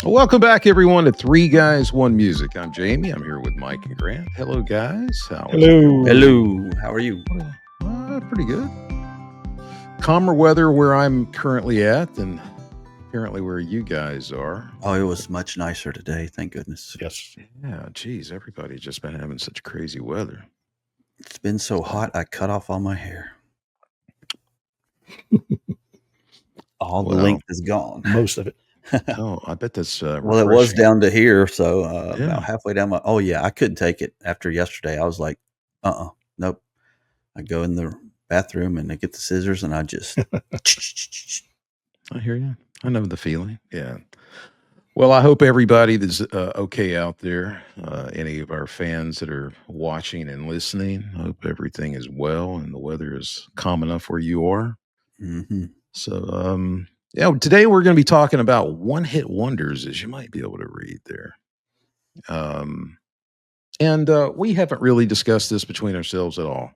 Welcome back, everyone, to Three Guys, One Music. I'm Jamie. I'm here with Mike and Grant. Hello, guys. How is Hello. Hello, how are you? everyone? Pretty good. Calmer weather where I'm currently at, and apparently where you guys are. Oh, it was much nicer today. Thank goodness. Yes. Yeah, geez, everybody's just been having such crazy weather. It's been so hot, I cut off all my hair. All the Well, length is gone. Most of it. oh, I bet that's Well, it was refreshing. down to here, so Yeah. about halfway down my. Oh yeah, I couldn't take it after yesterday. I was like, nope. I go in the bathroom and I get the scissors and I just. I hear you. I know the feeling. Yeah. Well, I hope everybody that's okay out there, any of our fans that are watching and listening, I hope everything is well and the weather is calm enough where you are. hmm So, yeah, today we're going to be talking about one hit wonders, as you might be able to read there. Um, and we haven't really discussed this between ourselves at all.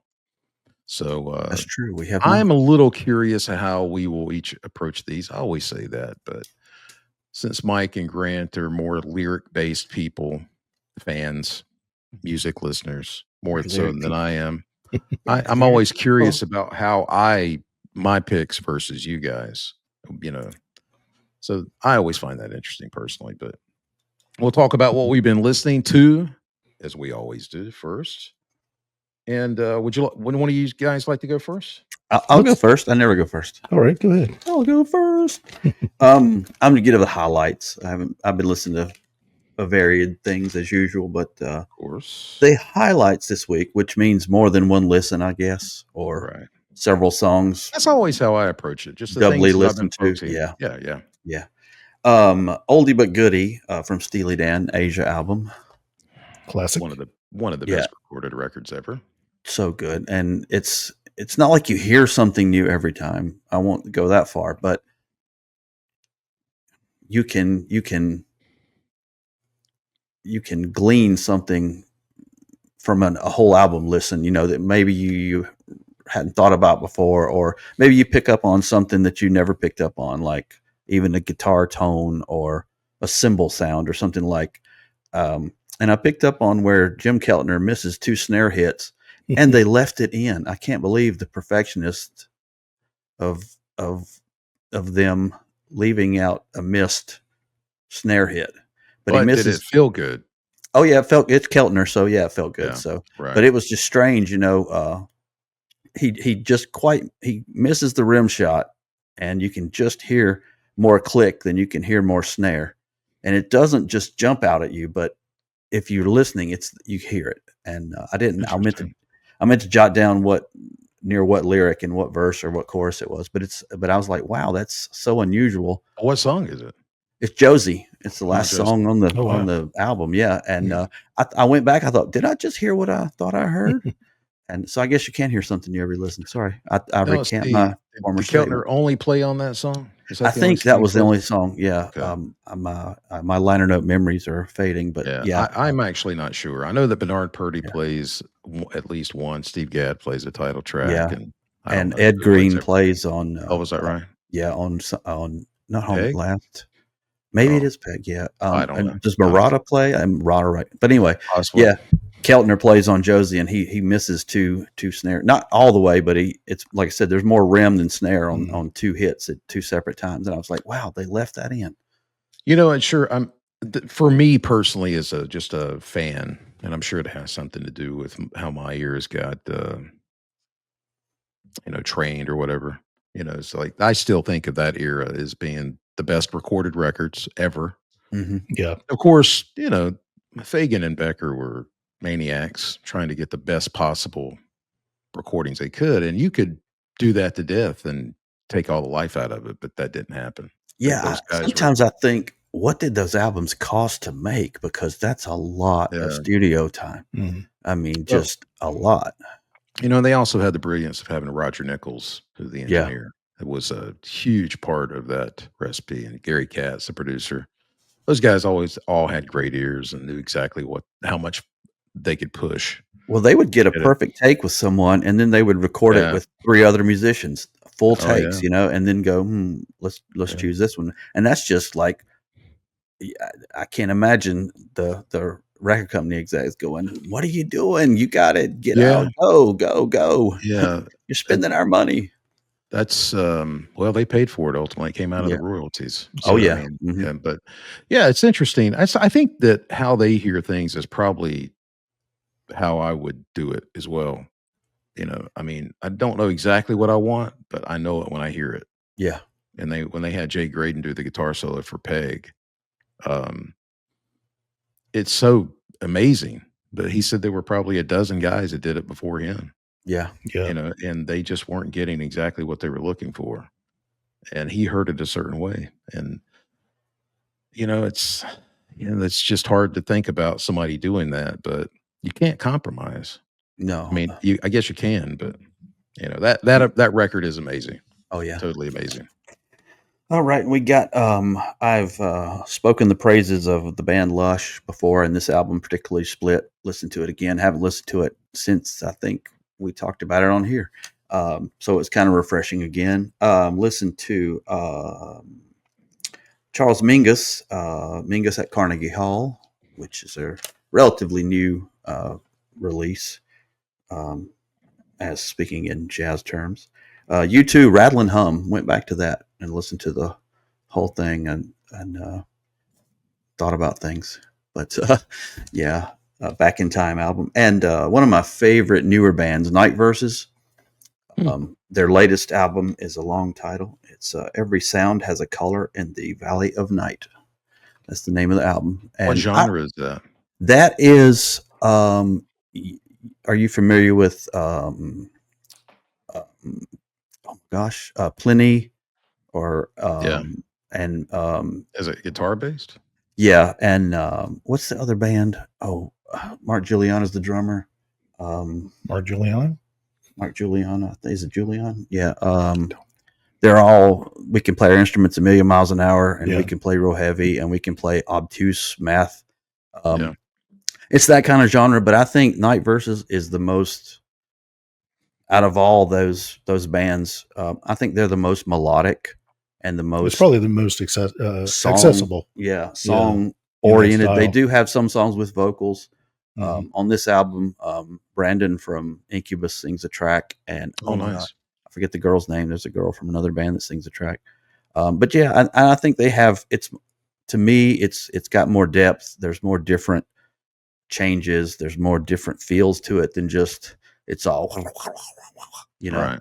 So, That's true. We have I'm not. a little curious how we will each approach these. I always say that, but since Mike and Grant are more lyric based people, fans, music listeners, more We're so lyric than people. I am, We're I'm lyric always curious people. about my picks versus you guys, you know. So I always find that interesting personally, but we'll talk about what we've been listening to, as we always do first. And would one of you guys like to go first? I'll go first. I never go first. All right, go ahead. I'll go first. I'm gonna give the highlights. I've been listening to varied things as usual, but Of course. the highlights this week, which means more than one listen, I guess, or Right. several songs That's always how I approach it. Just the doubly things that I've been listened to. focusing. Yeah, Yeah, yeah. yeah. Oldie but goodie from Steely Dan Asia album. Classic. One of the Yeah, best recorded records ever. so good, and it's not like you hear something new every time. I won't go that far, but you can glean something from a whole album listen. You know that maybe you hadn't thought about before, or maybe you pick up on something that you never picked up on, like even a guitar tone or a cymbal sound or something like. And I picked up on where Jim Keltner misses two snare hits, and they left it in. I can't believe the perfectionist of of of them leaving out a missed snare hit. But he But did it misses. feel good? Oh yeah, it's Keltner, so yeah, it felt good. Yeah. So, but Right. it was just strange, you know. He misses the rim shot, and you can just hear more click than you can hear more snare, and it doesn't just jump out at you, but if you're listening, you hear it. And I didn't. Interesting. I meant to jot down what lyric and what verse or what chorus it was, but I was like, wow, that's so unusual. What song is it? It's Josie. It's the Oh, last Josie. song on the Oh, wow. album. Yeah, and I went back. I thought, did I just hear what I thought I heard? And so I guess you can hear something new every listen. Sorry, I No, recant see, my former did Keltner statement. only play on that song? Is I that the only think song that he was the played? only song. Yeah. Okay. My liner note memories are fading, but Yeah, yeah, I'm actually not sure. I know that Bernard Purdy yeah, plays at least one. Steve Gadd plays a title track, yeah. and I don't And know Ed who plays Green everything. plays on. Oh, was that right? Yeah, on not home at Peg? last. Maybe it Oh, is Peg. Yeah. I don't know. And does I Murata play? I'm Murata, right? But anyway, possibly. yeah. Keltner plays on Josie, and he misses two snare, not all the way, but it's like I said, there's more rim than snare on two hits at two separate times, and I was like, wow, they left that in. And sure, for me personally, as just a fan, and I'm sure it has something to do with how my ears got, trained or whatever. It's like I still think of that era as being the best recorded records ever. hmm Yeah. Of course, Fagan and Becker were maniacs trying to get the best possible recordings they could, and you could do that to death and take all the life out of it, but that didn't happen. Yeah, Those guys were, sometimes I think, what did those albums cost to make? Because that's a lot of yeah. studio time. Mhm. I mean, Well, just a lot. they also had the brilliance of having Roger Nichols, who the Yeah. engineer, it was a huge part of that recipe, and Gary Katz, the producer. Those guys always all had great ears and knew exactly how much they could push Well, they would to get a get it. perfect take with someone, and then they would record it Yeah. with three other musicians, full Oh yeah. takes, and then go, let's Yeah. choose this one. And that's just like I can't imagine the record company execs going, "What are you doing? You got to get Yeah, out, go, go, go! yeah. You're That spending our money." that's, well, they paid for it ultimately, it came out of the Yeah. royalties. You see Oh what I yeah. mean? Hmm. Yeah, but yeah, it's interesting. I think that how they hear things is probably how I would do it as well. I mean, I don't know exactly what I want, but I know it when I hear it. Yeah. And when they had Jay Graydon do the guitar solo for Peg, um, it's so amazing. But he said there were probably a dozen guys that did it before him, Yeah. Yeah. and they just weren't getting exactly what they were looking for. And he heard it a certain way. And, it's it's just hard to think about somebody doing that, but you can't compromise. I No. mean, I guess you can, but that record is amazing. Oh yeah. Totally amazing. All right, we got. I've spoken the praises of the band Lush before, and this album particularly split. Listened to it again. Haven't listened to it since I think we talked about it on here. So it's kind of refreshing again. Listen to Charles Mingus, Mingus at Carnegie Hall, which is a relatively new release, um, as speaking in jazz terms. U2 Rattle and Hum, went back to that and listened to the whole thing and thought about things. But yeah, Back in Time album. And one of my favorite newer bands, Night Verses. Hmm. Their latest album is a long title. It's Every Sound Has a Color in the Valley of Night. That's the name of the album. What And genre is that? that is, are you familiar with, oh gosh, Pliny or, Yeah. and, Is it guitar based? yeah. And what's the other band? Oh, Mark Giuliano's the drummer. Mark Juliano. Mark Giuliano. Is it Giuliano? Yeah. They're all, we can play our instruments a million miles an hour, and we Yeah. can play real heavy, and we can play obtuse math. Yeah. It's that kind of genre, but I think Night Verses is the most, out of all those bands. I think they're the most melodic and the It's most probably the most song, accessible. yeah, Yeah. song In that oriented. They style. do have some songs with vocals. Mhm. On this album, Brandon from Incubus sings a track, and Oh, oh my god, nice. I forget the girl's name. There's a girl from another band that sings a track. But yeah, I think they have. It's, to me, it's got more depth. There's more different changes. There's more different feels to it than just it's all, you know. Right.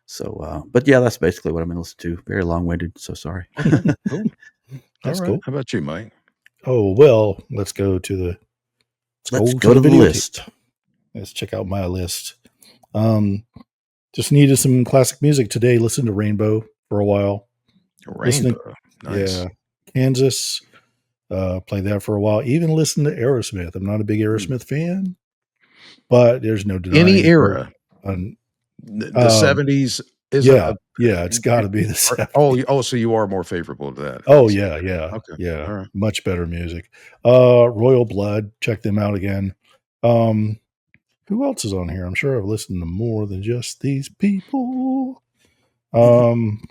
So, but yeah, that's basically what I'm going to listen to. Very long winded. So sorry. Okay. Cool. All That's right. cool. How about you, Mike? Oh well, let's go to the Let's go to the list. videotape. Let's check out my list. Um, just needed some classic music today. Listened to Rainbow for a while. Listening, Rainbow. Nice. yeah, Kansas. Played that for a while. Even listened to Aerosmith. I'm not a big Aerosmith fan, but there's no Any denying her. era. Um, The 70s isn't yeah, a yeah, it's got to be the are 70s. so you are more favorable to that, at Oh least. yeah, yeah, Okay. yeah. All right. Much better music. Royal Blood. Check them out again. Um, who else is on here? I'm sure I've listened to more than just these people. Um,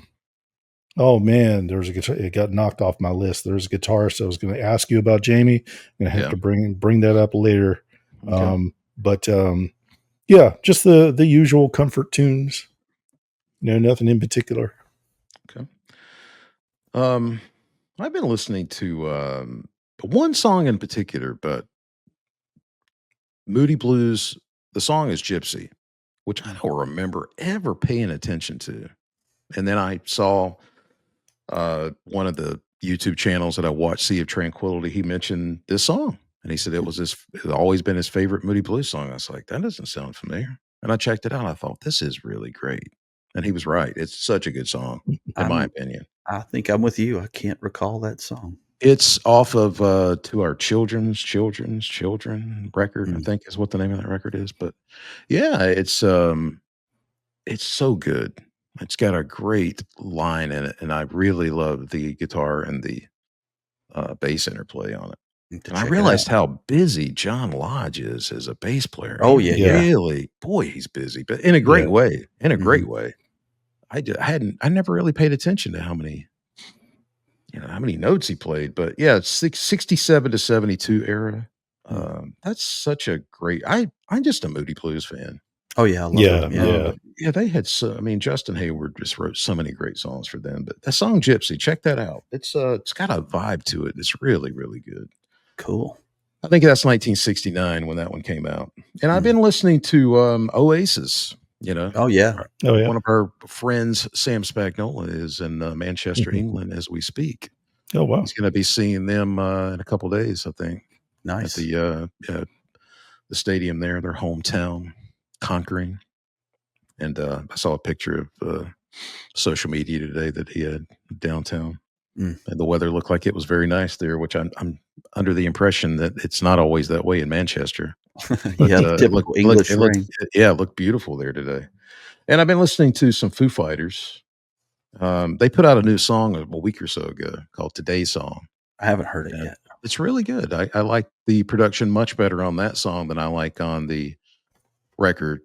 oh man, there's a guitar. It got knocked off my list. There's a guitarist I was going to ask you about, Jamey. I'm gonna have Yeah. to bring that up later. Okay. But yeah, just the usual comfort tunes. Nothing in particular. Okay. I've been listening to one song in particular, but Moody Blues, the song is Gypsy, which I don't remember ever paying attention to. And then I saw one of the YouTube channels that I watch, Sea of Tranquility. He mentioned this song, and he said it had always been his favorite Moody Blues song. I was like, that doesn't sound familiar. And I checked it out. I thought, this is really great. And he was right. It's such a good song, in my opinion. I think I'm with you. I can't recall that song. It's off of To Our Children record, I Mm. think is what the name of that record is. But yeah, it's so good. It's got a great line in it, and I really love the guitar and the bass interplay on it. Need to And I check it out. realized how busy John Lodge is as a bass player. Oh, He yeah, yeah. really, boy, he's busy, but in a Yeah. great way. In a Mhm. great way. I never really paid attention to how many, how many notes he played, but yeah, 67 to 72 era. That's such a great. I'm just a Moody Blues fan. Oh yeah, I love Yeah, them. Yeah. Yeah, they had so. I mean, Justin Hayward just wrote so many great songs for them. But that song "Gypsy," check that out. It's got a vibe to it. It's really really good. Cool. I think that's 1969 when that one came out. And I've Mm. been listening to Oasis. You know, Oh yeah. Oh yeah. one of our friends, Sam Spagnola, is in Manchester, Mhm. England, as we speak. Oh wow. He's going to be seeing them in a couple days, I think, at Nice. the stadium there, their hometown, Conquering. And I saw a picture of social media today that he had downtown. Mm. And the weather looked like it was very nice there, which I'm under the impression that it's not always that way in Manchester. But Yeah, it looked, typical English it looked, rain. yeah, it looked beautiful there today. And I've been listening to some Foo Fighters. They put out a new song a week or so ago called "Today's Song." I haven't heard it And yet. it's really good. I like the production much better on that song than I like on the record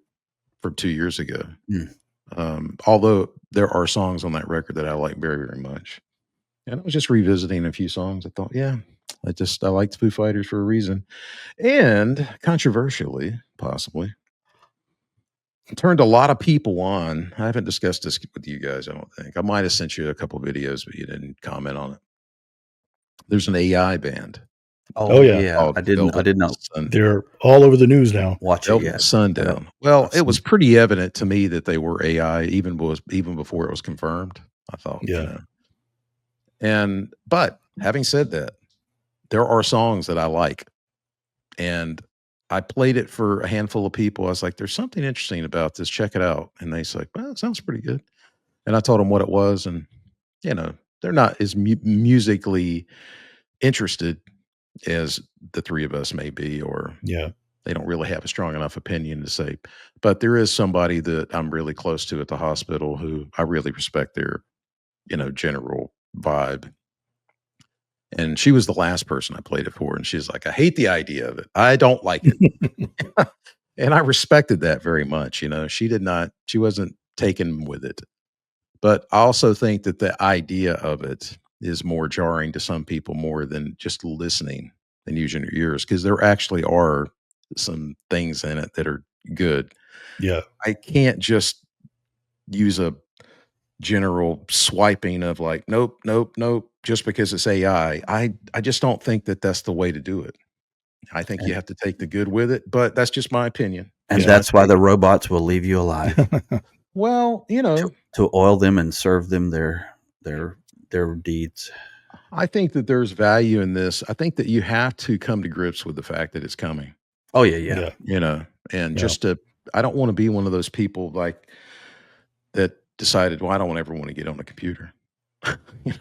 from 2 years ago. Mm. Although there are songs on that record that I like very, very much. And I was just revisiting a few songs. I thought, yeah, I liked Foo Fighters for a reason. And controversially, possibly, turned a lot of people on. I haven't discussed this with you guys, I don't think. I might have sent you a couple videos, but you didn't comment on it. There's an AI band Oh, yeah. yeah. called I did not They're all over the news now. watch it Velvet yet. Sundown. Well, I've it was seen- pretty evident to me that they were AI even before it was confirmed. I thought, Yeah. but having said that, there are songs that I like, and I played it for a handful of people. I was like, "There's something interesting about this. Check it out." And they said, "Well, it sounds pretty good." And I told them what it was, and they're not as musically interested as the three of us may be, or Yeah. they don't really have a strong enough opinion to say. But there is somebody that I'm really close to at the hospital who I really respect their, general vibe. And she was the last person I played it for. And she's like, I hate the idea of it. I don't like it. And I respected that very much. She wasn't taken with it. But I also think that the idea of it is more jarring to some people more than just listening and using your ears, because there actually are some things in it that are good. Yeah. I can't just use a general swiping of like, nope, nope, nope, just because it's AI. I just don't think that that's the way to do it. I think you And, have to take the good with it, but that's just my opinion. and Just my that's why take. the robots will leave you alive Well, to oil them and serve them their deeds. I think that there's value in this. I think that you have to come to grips with the fact that it's coming, Oh yeah. Yeah. and Yeah. I don't want to be one of those people like that decided, well, I don't ever want to get on a computer.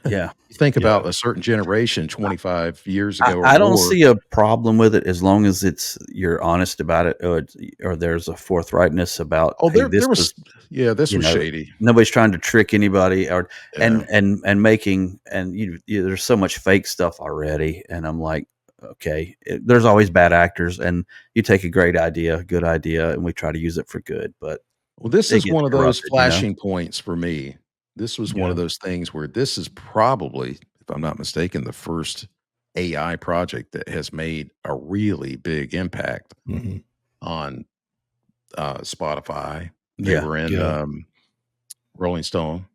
Yeah. You think Yeah. about a certain generation 25 years ago or I don't more. see a problem with it as long as you're honest about it, or there's a forthrightness about. Oh, Hey, there was, this was know, shady. nobody's trying to trick anybody, or Yeah. and making there's so much fake stuff already, and I'm like, okay, there's always bad actors, and you take a great idea, good idea, and we try to use it for good, but Well, this it is gets one of those corrupted, you know. flashing points for me. This was one Yeah. of those things where this is probably, if I'm not mistaken, the first AI project that has made a really big impact Hmm. on Spotify. They Yeah, were in Yeah. Rolling Stone,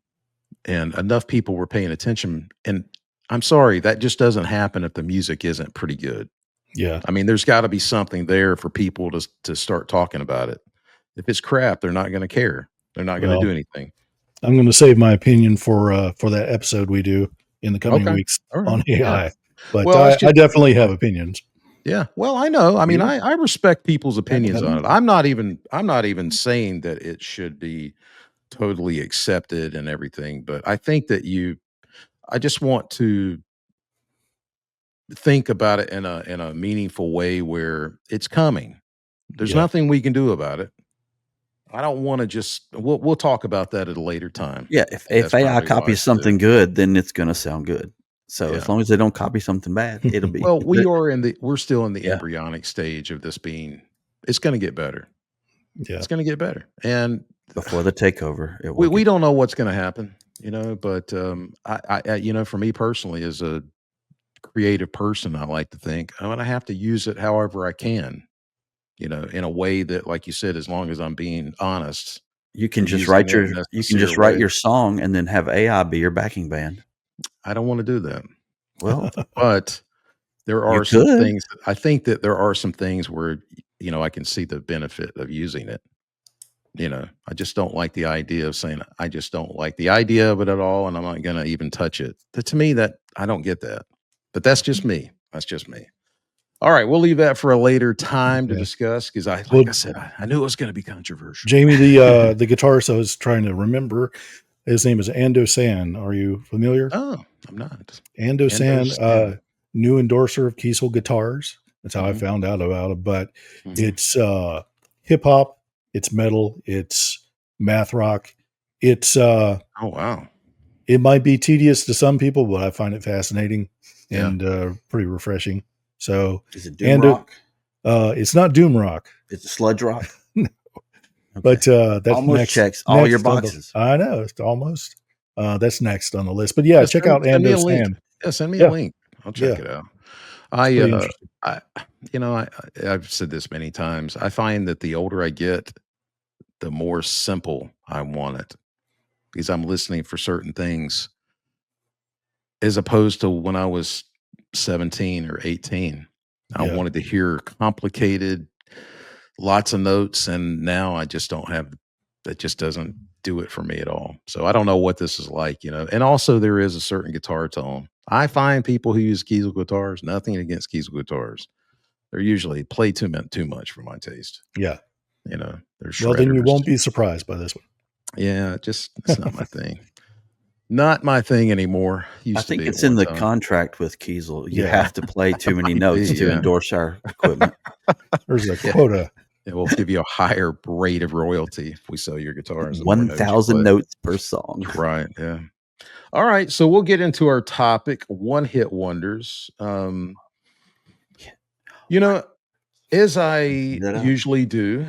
and enough people were paying attention. And I'm sorry, that just doesn't happen if the music isn't pretty good. Yeah. I mean, there's got to be something there for people to start talking about it. If it's crap, they're not going to care. They're not going to Well, do anything. I'm going to save my opinion for that episode we do in the coming Okay. weeks All right. on AI. Yeah. But Well, I that's just definitely have opinions. yeah. Well, I know. I mean, Yeah. I respect people's Yeah, opinions yeah. on it. I'm not even saying that it should be totally accepted and everything, but I think that I just want to think about it in a meaningful way where it's coming. There's Yeah. nothing we can do about it. I don't want to just we'll talk about that at a later time. yeah. I think If that's AI probably copies wise to do. something good, then it's going to sound good. So Yeah. as long as they don't copy something bad, it'll be. Well, we're still in the Yeah. embryonic stage of this being. It's going to get better. Yeah. It's going to get better, and Before the takeover, it we will. don't know what's going to happen. But for me personally, as a creative person, I like to think I'm going to have to use it however I can, in a way that, like you said, as long as I'm being honest, You can or just using write it your in a you can sincere just write way. your song and then have AI be your backing band. I don't want to do that. Well, But there you are some could. things I think that there are some things where, I can see the benefit of using it. I just don't like the idea of saying, I just don't like the idea of it at all, and I'm not going to even touch it. To me, that I don't get that. But that's just me. That's just me. All right, we'll leave that for a later time to Yeah. discuss because Well, like I said, I knew it was going to be controversial. Jamie, the guitarist I was trying to remember, his name is Ando San. Are you familiar? Oh, I'm not. Ando San, Understand. new endorser of Kiesel Guitars. That's how I Mhm, found out about it. But mhm. it's hip hop, it's metal, it's math rock. It's Oh, wow. it might be tedious to some people, but I find it fascinating Yeah. and pretty refreshing. So, Is it doom and rock? it's not doom rock, Is it sludge rock? Okay. but that's Almost checks all your on the. boxes. I know it's almost. That's next on the list. But yeah, Yeah, check send out send me Ando a link. San. Yeah, send me a Yeah, link. I'll check yeah, it out. it's I, pretty uh, interesting. I I've said this many times. I find that the older I get, the more simple I want it because I'm listening for certain things as opposed to when I was 17 or 18. I Yeah, wanted to hear complicated, lots of notes, and now I just don't have that just doesn't do it for me at all. So I don't know what this is like. And also there is a certain guitar tone. I find people who use Kiesel guitars, nothing against Kiesel guitars. They're usually play too much for my taste. yeah. They're Well, then you shredders. won't be surprised by this one. Yeah, just it's not my thing. Not my thing anymore. I Used to think be at it's in one the time. contract with Kiesel. You Yeah, have to play too many Might be, notes to yeah. endorse our equipment. there's a Yeah. quota. Yeah, we'll give you a higher rate of royalty if we sell your guitars, the more notes you 1,000 play. notes per song. Right, yeah. All right, so we'll get into our topic, one-hit wonders. You know, as I See that out? usually do,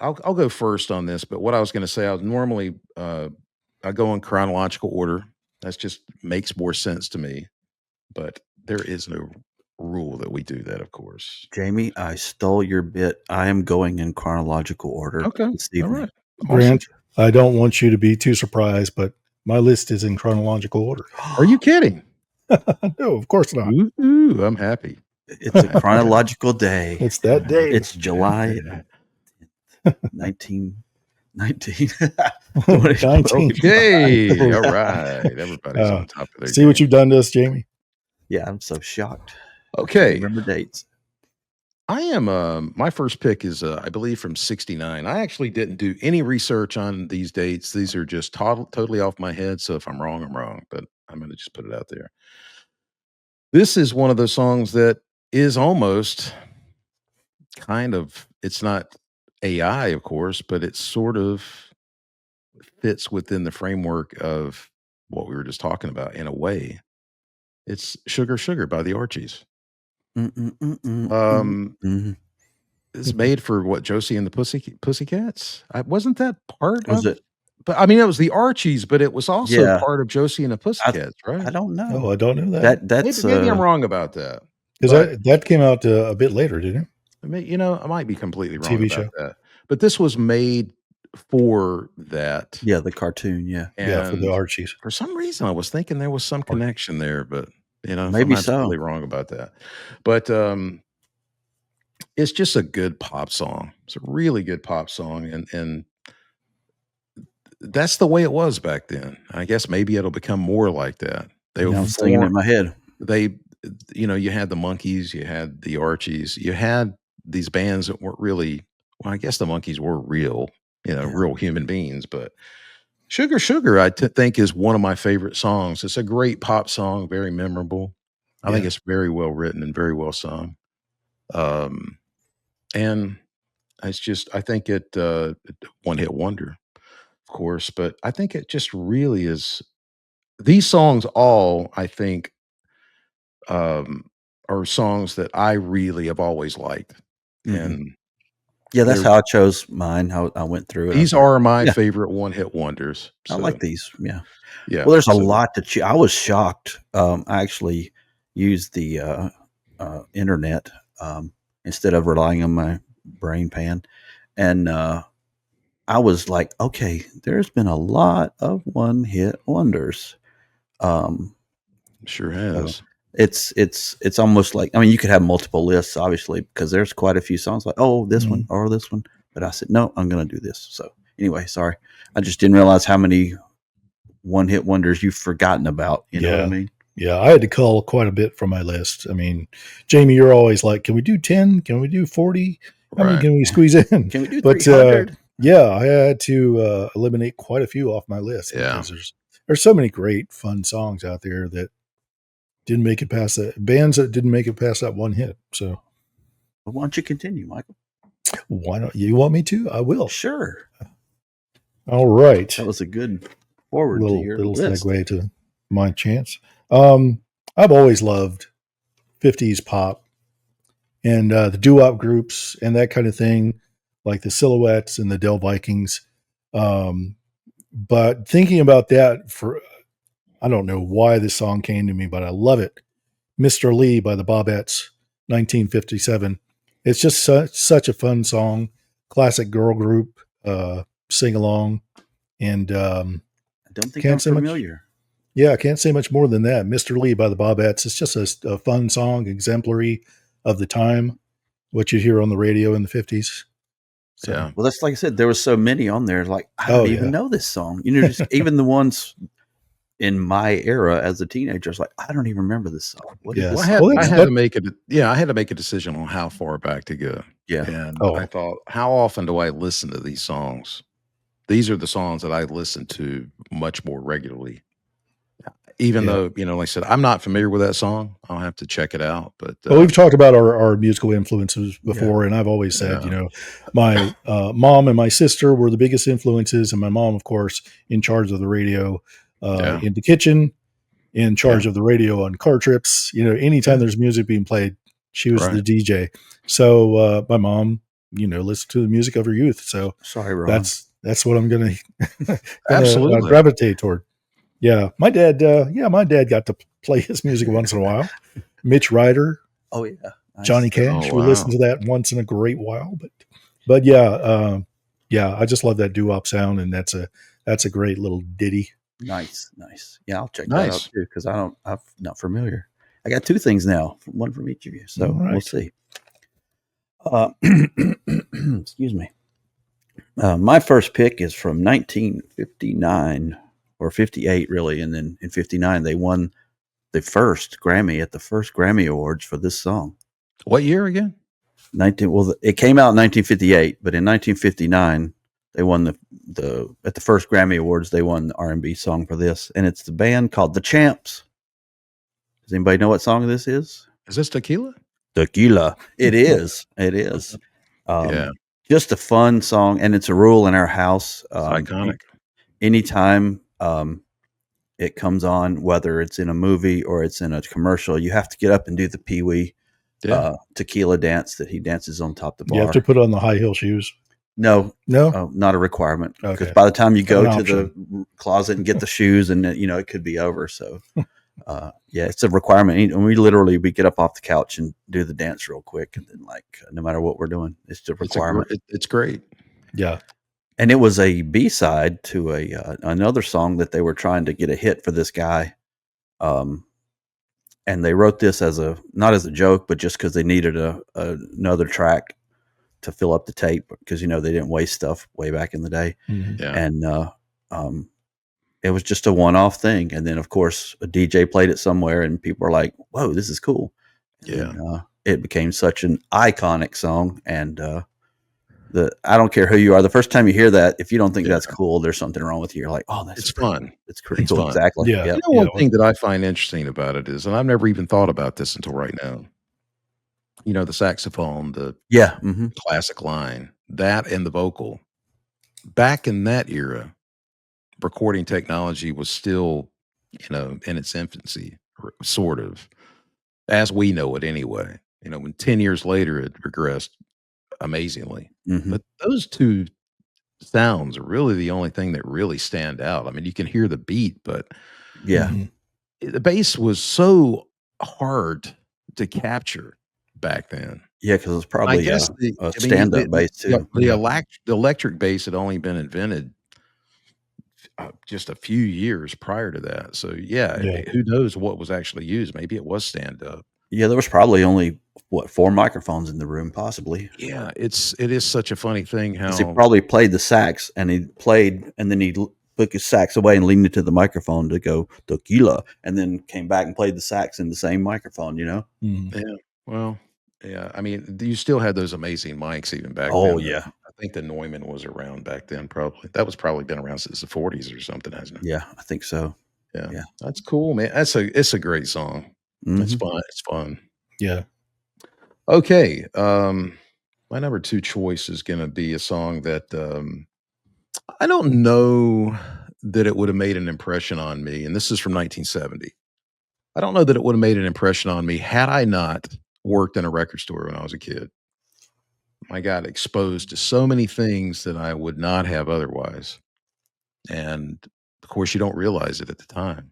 I'll go first on this, but what I was gonna say, I was normally, I go in chronological order. That's just makes more sense to me, but there is no rule that we do that, of course. Jamie, I stole your bit. I am going in chronological order Okay, this all evening. right, awesome. Grant, I don't want you to be too surprised, but my list is in chronological order. Are you kidding? No, of course not. Ooh, I'm happy. It's a I'm happy. chronological day. It's that day. It's July 1919. 2012. 19. Okay, all right. Everybody's Uh, on top of their see what game. you've done to us, Jamie? Yeah, I'm so shocked. I can't Okay, remember dates. I am. My first pick is, I believe, from '69. I actually didn't do any research on these dates. These are just totally off my head. So if I'm wrong, I'm wrong. But I'm going to just put it out there. This is one of those songs that is almost kind of. It's not AI, of course, but it sort of fits within the framework of what we were just talking about in a way. It's "Sugar Sugar" by the Archies. Mm, mm, mm, mm, mm, Um, mm. it's made for what, Josie and the Pussycats? Wasn't that part Was of it? but, I mean, it was the Archies, but it was also Yeah. part of Josie and the I Pussycats, I right? don't Oh, know. I don't know that That's Maybe I'm wrong about that, because but that came out a bit later, didn't it? I might be completely The wrong TV about show. that. But this was made for that, yeah, the cartoon, yeah. Yeah, for the and Archies. for some reason, I was thinking there was some Or- connection there, but, if I'm Maybe absolutely so. wrong about that. But, it's just a good pop song. It's a really good pop song, and that's the way it was back then. I guess maybe it'll become more like that. They were Now I'm singing it in my head. they you had the Monkees, you had the Archies, you had these bands that weren't really well, I guess the Monkees were real, Yeah. real human beings, but Sugar Sugar, think is one of my favorite songs. It's a great pop song, very memorable. I think Yeah, it's very well written and very well sung. Um, and it's just, I think one hit wonder, of course, but I think it just really is. These songs all, I think, um, are songs that I really have always liked, Mhm. and Yeah, that's They're how I chose mine. How I went through it. I was these like, are my yeah, favorite one-hit wonders. I So, like these. Yeah. yeah. Well, there's a So, lot to choose. I was shocked. I actually used the internet instead of relying on my brain pan, and I was like, okay, there's been a lot of one-hit wonders. Um, sure so has. it's almost like, I mean, you could have multiple lists, obviously, because there's quite a few songs like, oh, this one Mm. or this one. But I said, no, I'm gonna do this. So anyway, sorry, I just didn't realize how many one-hit wonders you've forgotten about. You know what I Yeah. mean? Yeah, I had to cull quite a bit from my list. I mean, Jamie, you're always like, "Can we do 10? Can we do 40? How many Right. can we squeeze in?" Can we do But 300? yeah, I had to eliminate quite a few off my list Yeah. because there's so many great fun songs out there that didn't make it past that bands that didn't make it past that one hit. So Well, why don't you continue, Michael? why don't you want me to? I will. Sure. All right. That was a good forward to your Little list. segue to my chance. I've always loved 50s pop and the doo-wop groups and that kind of thing, like the Silhouettes and the Del Vikings. But thinking about that I don't know why this song came to me, but I love it. Mr. Lee by the Bobettes, 1957. It's just such a fun song, classic girl group, sing along, and I don't think I'm can't say much. familiar. Yeah, I can't say much more than that. Mr. Lee by the Bobettes. It's just a fun song, exemplary of the time, what you hear on the radio in the 50s. So, Yeah. Well, that's like I said, there was so many on there. Like, I oh, don't even yeah. know this song. You know, just even the ones in my era as a teenager, I was like, I don't even remember this song. What is Yes. this Well, song? I Well, had to make it. Yeah, I had to make a decision on how far back to go, Yeah. and I oh, thought, how often do I listen to these songs? These are the songs that I listen to much more regularly. Even yeah. though, like I said, I'm not familiar with that song. I'll have to check it out. But Well, we've talked about our musical influences Yeah. before, and I've always said, yeah, my mom and my sister were the biggest influences, and my mom, of course, in charge of the radio yeah, in the kitchen, in charge yeah, of the radio on car trips. yeah, Anytime there's music being played, she was the right. DJ. So my mom, listened to the music of her youth. So Sorry, Ron. that's what I'm gonna Absolutely. gravitate toward. Yeah, my dad. My dad got to play his music once in a while. Mitch Ryder, Oh, yeah. Johnny Nice. Oh, Cash. We listen wow. to that once in a great while, but yeah, I just love that doo-wop sound, and that's a great little ditty. Nice. Yeah, I'll check that out Nice. too because I'm not familiar. I got two things now, one from each of you. All So we'll right. see. Excuse me. My first pick is from 1959 or 58, really. And then in 59, they won the first Grammy at the first Grammy Awards for this song. What year again? Well, it came out in 1958, but in 1959, they won at the first Grammy Awards, they won the R&B song for this. And it's the band called The Champs. Does anybody know what song this is? Is this Tequila? Tequila. It is. It is. Yeah, Just a fun song, and it's a rule in our house. it's iconic. Anytime it comes on, whether it's in a movie or it's in a commercial, you have to get up and do the Pee Wee Yeah, tequila dance that he dances on top of the You have bar. to put on the high heel shoes. No, No, not a requirement. Because Okay. by the time you go An to the closet and get the shoes, and it could be over. So, yeah, it's a requirement. And we get up off the couch and do the dance real quick, and then no matter what we're doing, it's a requirement. it's great. yeah, And it was a B-side to another song that they were trying to get a hit for this guy. And they wrote this not as a joke, but just because they needed another track to fill up the tape because, they didn't waste stuff way back in the day. Mhm. Yeah, And it was just a one-off thing. And then, of course, a DJ played it somewhere and people were like, whoa, this is cool. And yeah. then, it became such an iconic song. And I don't care who you are. The first time you hear that, if you don't think Yeah. that's cool, there's something wrong with you. You're like, oh, that's It's fun. It's pretty It's cool. fun. Exactly. Yeah. Yep. One thing that I find interesting about it is, and I've never even thought about this until right now. The saxophone, the Yeah. Mm-hmm. classic line, that and the vocal. Back in that era, recording technology was still, in its infancy, sort of, as we know it anyway. When 10 years later it regressed amazingly. Mhm. But those two sounds are really the only thing that really stand out. I mean, you can hear the beat, but Yeah. Mhm. the bass was so hard to capture back then. Yeah, because it's I probably guess a I mean, stand-up bass too. Yeah. the electric bass had only been invented just a few years prior to that. So yeah, Yeah. who knows what was actually used? Maybe it was stand up. Yeah, there was probably only, what, 4 microphones in the room, possibly. Yeah, it is such a funny thing Because he how probably played the sax, and he played, and then he took his sax away and leaned it to the microphone to go tequila, and then came back and played the sax in the same microphone. Mhm. yeah, well, yeah. I mean, you still had those amazing mics even back Oh then. yeah, I think the Neumann was around back then. Probably that was probably been around since the 40s or something, hasn't it? yeah, I think so. Yeah, Yeah. that's cool, man. It's a great song. It's Hmm. fun. It's fun. Yeah. Okay, my number 2 choice is gonna be a song that, I don't know that it would have made an impression on me, and this is from 1970. I don't know that it would have made an impression on me had I not worked in a record store when I was a kid. I got exposed to so many things that I would not have otherwise, and, of course, you don't realize it at the time,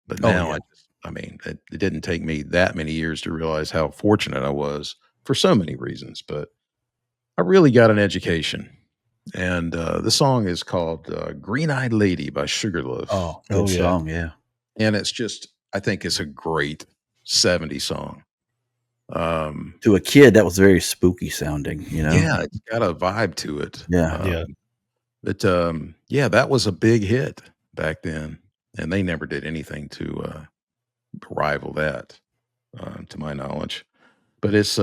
but Oh now yeah, I mean, it didn't take me that many years to realize how fortunate I was for so many reasons, but I really got an education, and, the song is called, "Green Eyed Lady" by Sugarloaf, oh, Oh good yeah. song. Yeah, and it's just I think it's a great '70s song. Um, to a kid that was very spooky sounding. yeah, it's got a vibe to it, Yeah, Yeah. but, yeah, that was a big hit back then, and they never did anything to, rival that, to my knowledge, but it's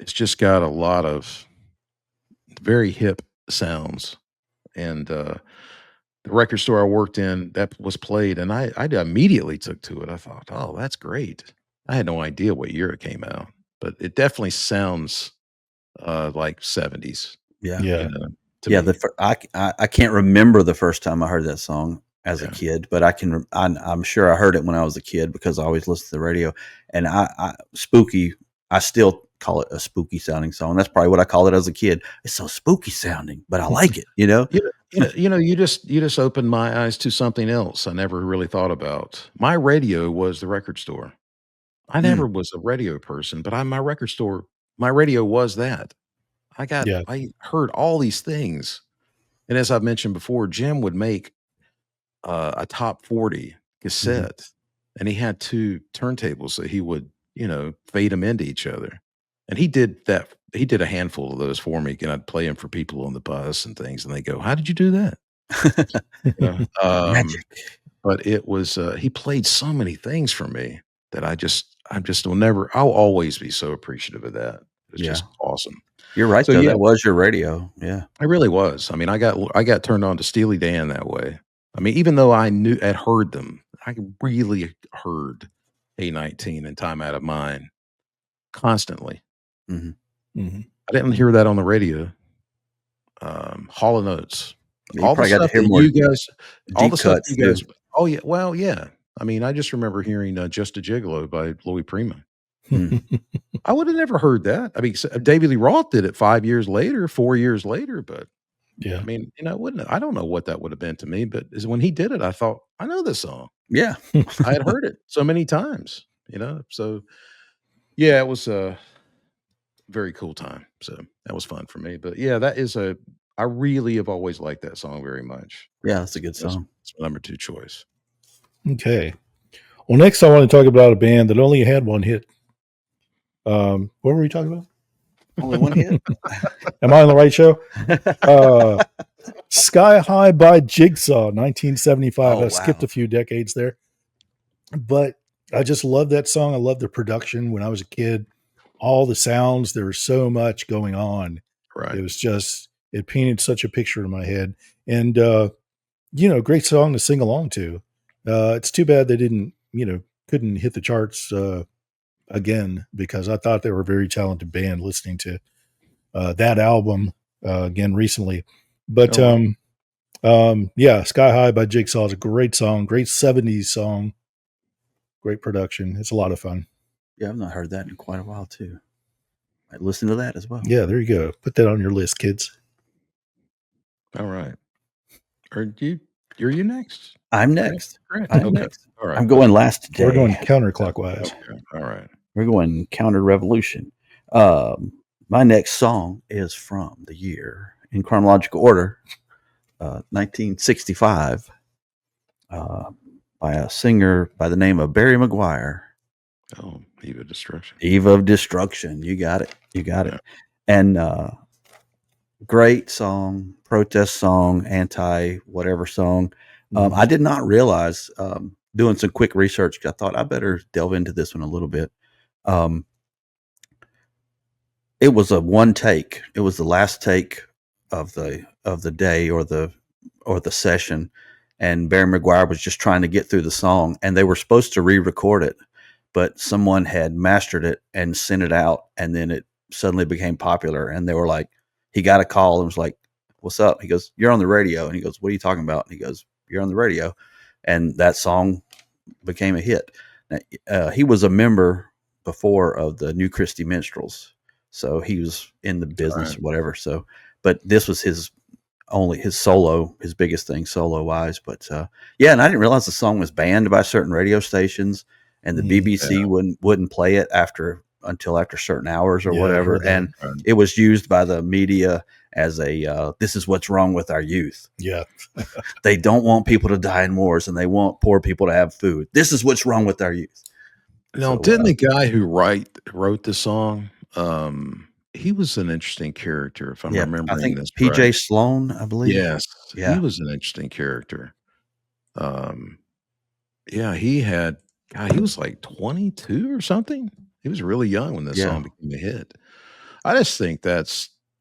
just got a lot of very hip sounds, and, the record store I worked in, that was played, and I immediately took to it. I thought, "Oh, that's great." I had no idea what year it came out, but it definitely sounds, like '70s, yeah. you Yeah. know, to Yeah, me. I can't remember the first time I heard that song as a Yeah. kid, but I'm sure I heard it when I was a kid because I always listened to the radio. And spooky. I still call it a spooky sounding song. That's probably what I called it as a kid. It's so spooky sounding, but I like it. You just opened my eyes to something else I never really thought about. My radio was the record store. I Mm, never was a radio person, but my record store, my radio was that. Yeah. I heard all these things, and as I've mentioned before, Jim would make a top 40 Mhm. cassette, and he had 2 turntables, so he would, fade them into each other, and he did a handful of those for me, and I'd play them for people on the bus and things, and they go, "How did you do that?" You know? magic. But it was, he played so many things for me that I just will never I'll always be so appreciative of that. It's Yeah, just awesome. you're right So, though. yeah, That was your radio. Yeah. I really was. I mean, I got turned on to Steely Dan that way. I mean, even though had heard them, I really heard A19 and Time Out of Mind constantly. Hmm. Mhm. I didn't hear that on the radio. Hall& and Oates, You all the probably got to stuff hear that more you guys all the deep stuff cuts you too. guys Oh, yeah, well, yeah. I mean, I just remember hearing, Just a Gigolo by Louis Prima. Mm. I would have never heard that. I mean, David Lee Roth did it 5 years later, 4 years later, but I Yeah. mean, it wouldn't I don't know what that would have been to me, but is when he did it, I thought, "I know this song." Yeah. I had heard it so many times, So, yeah, it was a very cool time. So, that was fun for me. But, yeah, I really have always liked that song very much. Yeah, that's a good That's song. that's my number 2 choice. Okay. Well, next I want to talk about a band that only had one hit. What were we talking about? Only one hit. Am I on the right show? Sky High by Jigsaw, 1975. Oh I skipped wow. a few decades there, but I just love that song. I love the production when I was a kid. All the sounds, there was so much going on. Right. It was just, it painted such a picture in my head. And, great song to sing along to. It's too bad they didn't, couldn't hit the charts again, because I thought they were a very talented band listening to that album again recently. But Oh, wow. yeah, Sky High by Jigsaw is a great song, great 70s song, great production. It's a lot of fun. Yeah, I've not heard that in quite a while too. listen to that as well. Yeah, there you go. Put that on your list, kids. All right. Are you next? I'm next. Grant? I'm Okay. next. All right. I'm going Okay. last today. We're going counterclockwise. Okay. All right. We're going counter revolution. My next song is from the year in chronological order, 1965, by a singer by the name of Barry McGuire. Oh, Eve of Destruction. Eve of Destruction. You got it. You got Yeah. it. And great song, protest song, anti whatever song. I did not realize, doing some quick research, I thought I better delve into this one a little bit. It was a one take. It was the last take of the day or the session, and Barry McGuire was just trying to get through the song, and they were supposed to re-record it, but someone had mastered it and sent it out, and then it suddenly became popular, and they were like, he got a call and was like, "What's up?" He goes, "You're on the radio," and he goes, "What are you talking about?" And he goes, "You're on the radio," and that song became a hit. Now, he was a member before of the New Christy Minstrels, so he was in the business or whatever. So, but this was his solo, his biggest thing solo wise. But yeah, and I didn't realize the song was banned by certain radio stations, and the BBC wouldn't play it until after certain hours or whatever, and it was used by the media as a this is what's wrong with our youth. Yeah. They don't want people to die in wars, and they want poor people to have food. This is what's wrong with our youth. Now, didn't the guy who wrote the song, he was an interesting character, if I'm remembering I think this PJ right. Sloan, I believe. Yes, Yeah. he was an interesting character. Yeah, he was like 22 or something. He was really young when this song became a hit. I just think that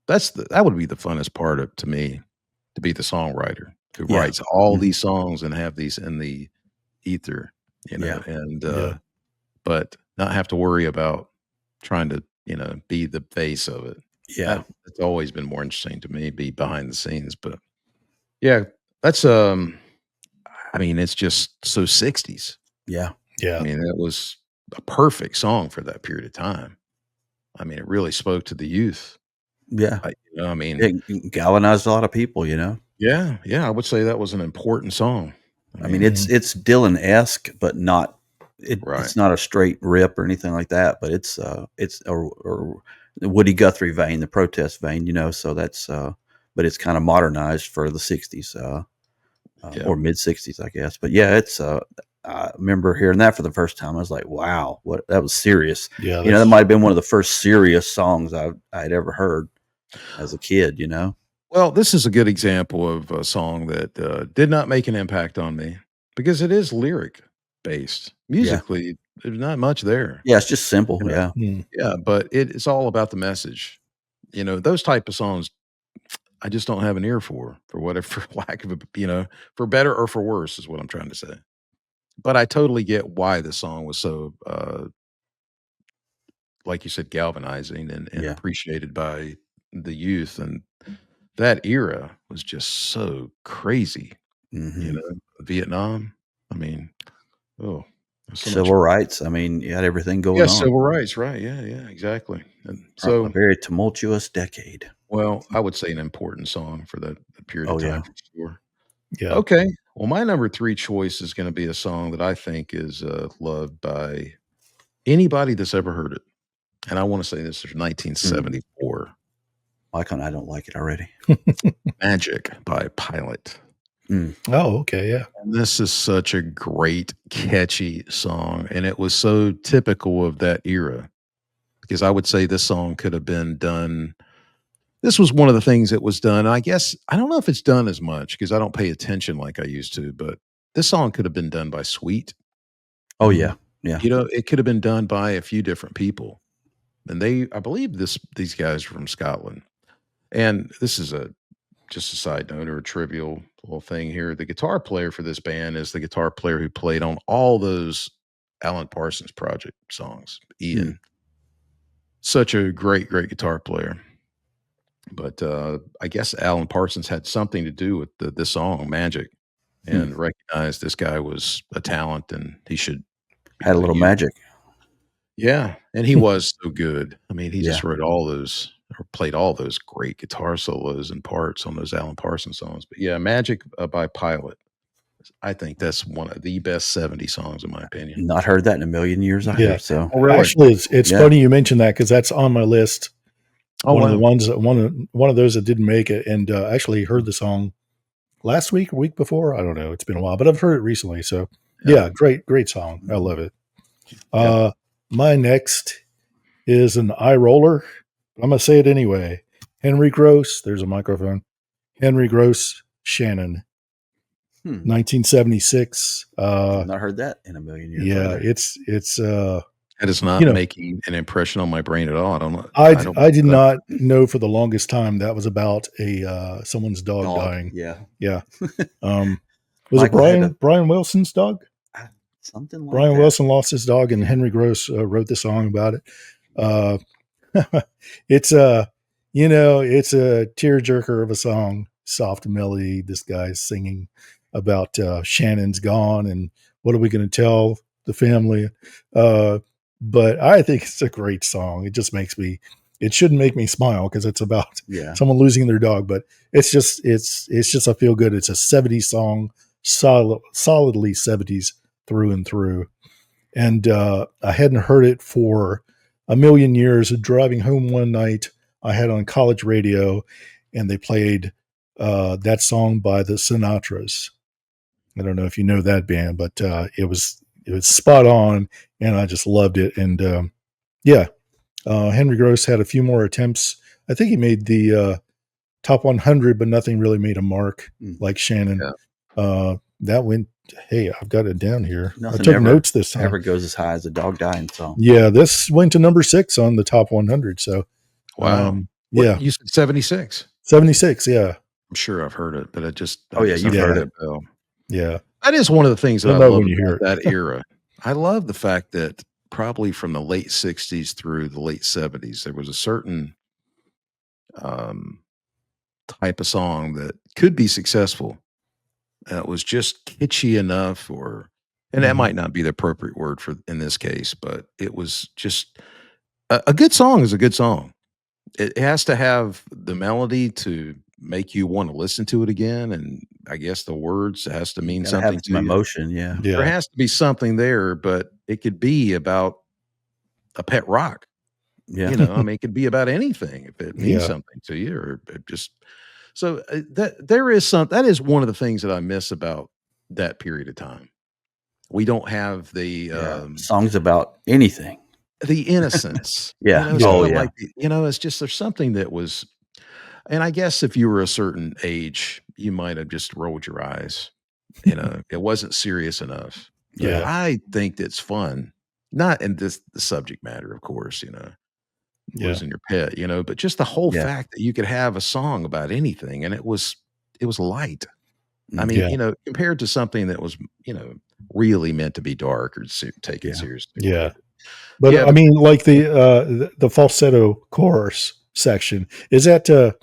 would be the funnest part to me, to be the songwriter who writes all these songs and have these in the ether, and but not have to worry about trying to, be the face of it. Yeah. It's always been more interesting to me, be behind the scenes. But yeah, that's I mean, it's just so 60s. Yeah. Yeah. I mean, that was a perfect song for that period of time. I mean, it really spoke to the youth. Yeah. I mean, it galvanized a lot of people, Yeah, I would say that was an important song. I mean, it's Dylan-esque, but not it's not a straight rip or anything like that, but it's a Woody Guthrie vein, the protest vein, so that's but it's kind of modernized for the 60s or mid 60s, I guess. But yeah, it's I remember hearing that for the first time. I was like, wow, that was serious. Yeah. That might have been one of the first serious songs I'd ever heard as a kid, Well, this is a good example of a song that did not make an impact on me because it is lyric based. Musically, there's not much there. Yeah, it's just simple. Yeah. Yeah, but it's all about the message. Those type of songs, I just don't have an ear for whatever, for lack of for better or for worse is what I'm trying to say. But I totally get why the song was so, like you said, galvanizing and appreciated by the youth, and that era was just so crazy. Vietnam. I mean, so civil rights. I mean, you had everything going on. Civil rights, right? Yeah, exactly. And so a very tumultuous decade. Well, I would say an important song for that period of time, for sure. Yeah. Okay. Well, my number 3 choice is going to be a song that I think is loved by anybody that's ever heard it. And I want to say this is 1974. I don't like it already. Magic by Pilot. Oh, okay. Yeah. And this is such a great, catchy song. And it was so typical of that era because I would say this song could have been done. This was one of the things that was done. I guess, I don't know if it's done as much because I don't pay attention like I used to, but this song could have been done by Sweet. Oh, yeah. Yeah. It could have been done by a few different people. And I believe these guys are from Scotland. And this is just a side note or a trivial little thing here. The guitar player for this band is the guitar player who played on all those Alan Parsons Project songs. Ian. Such a great, great guitar player. But I guess Alan Parsons had something to do with this song, Magic, and recognized this guy was a talent and he should had a little magic. Yeah, and he was so good. I mean, he just Yeah. wrote all those or played all those great guitar solos and parts on those Alan Parsons songs. But yeah, Magic by Pilot. I think that's one of the best 70s songs in my opinion. Not heard that in a million years either. Yeah. So Oh, really? Actually, it's Yeah. funny you mentioned that because that's on my list. Oh, One of the wow. ones that one of those that didn't make it, and actually heard the song last week or week before. I don't know. It's been a while, but I've heard it recently. So Yeah. yeah, great song. I love it. Yep. My next is an eye roller. I'm gonna say it anyway. Henry Gross. There's a microphone. Henry Gross, Shannon, 1976. I've not heard that in a million years. Yeah, Either. it's That is not making an impression on my brain at all. I don't know. I did not know for the longest time that was about a someone's dog dying. Yeah. Yeah. Was Michael it Brian Wilson's dog? Something like Brian that. Wilson lost his dog, and Henry Gross wrote the song about it. It's it's a tearjerker of a song, soft melody. This guy's singing about Shannon's gone, and what are we going to tell the family? But I think it's a great song. It just makes me. It shouldn't make me smile because it's about someone losing their dog, but it's just a feel good. It's a 70s song, solidly 70s through and through. And I hadn't heard it for a million years. Driving home one night, I had on college radio, and they played that song by the Sinatras. I don't know if you know that band, but it was spot on, and I just loved it. And Henry Gross had a few more attempts. I think he made the top 100, but nothing really made a mark like Shannon. That went. Hey, I've got it down here. I took notes this time. Never goes as high as a dog dying song. Yeah, this went to number 6 on the top 100. So, wow. Yeah, you said 76. 76. Yeah, I'm sure I've heard it, but you've heard it. Yeah, that is one of the things that I love love when you hear about that era. I love the fact that probably from the late 60s through the late 70s, there was a certain type of song that could be successful. It was just kitschy enough, and that might not be the appropriate word for in this case, but it was just a good song is a good song. It has to have the melody to make you want to listen to it again, and I guess the words has to mean something to you. Emotion, yeah. There has to be something there, but it could be about a pet rock. Yeah, I mean, it could be about anything if it means something to you, or it just. So that is one of the things that I miss about that period of time. We don't have the songs about anything. The innocence. Yeah. Like, it's just there's something that was, and I guess if you were a certain age, you might have just rolled your eyes. It wasn't serious enough. Yeah. I think that's fun. Not in the subject matter, of course, losing your pet, but just the whole fact that you could have a song about anything and it was light. I mean, compared to something that was, really meant to be dark or taken seriously. Yeah. But I mean, like the falsetto chorus section, is that a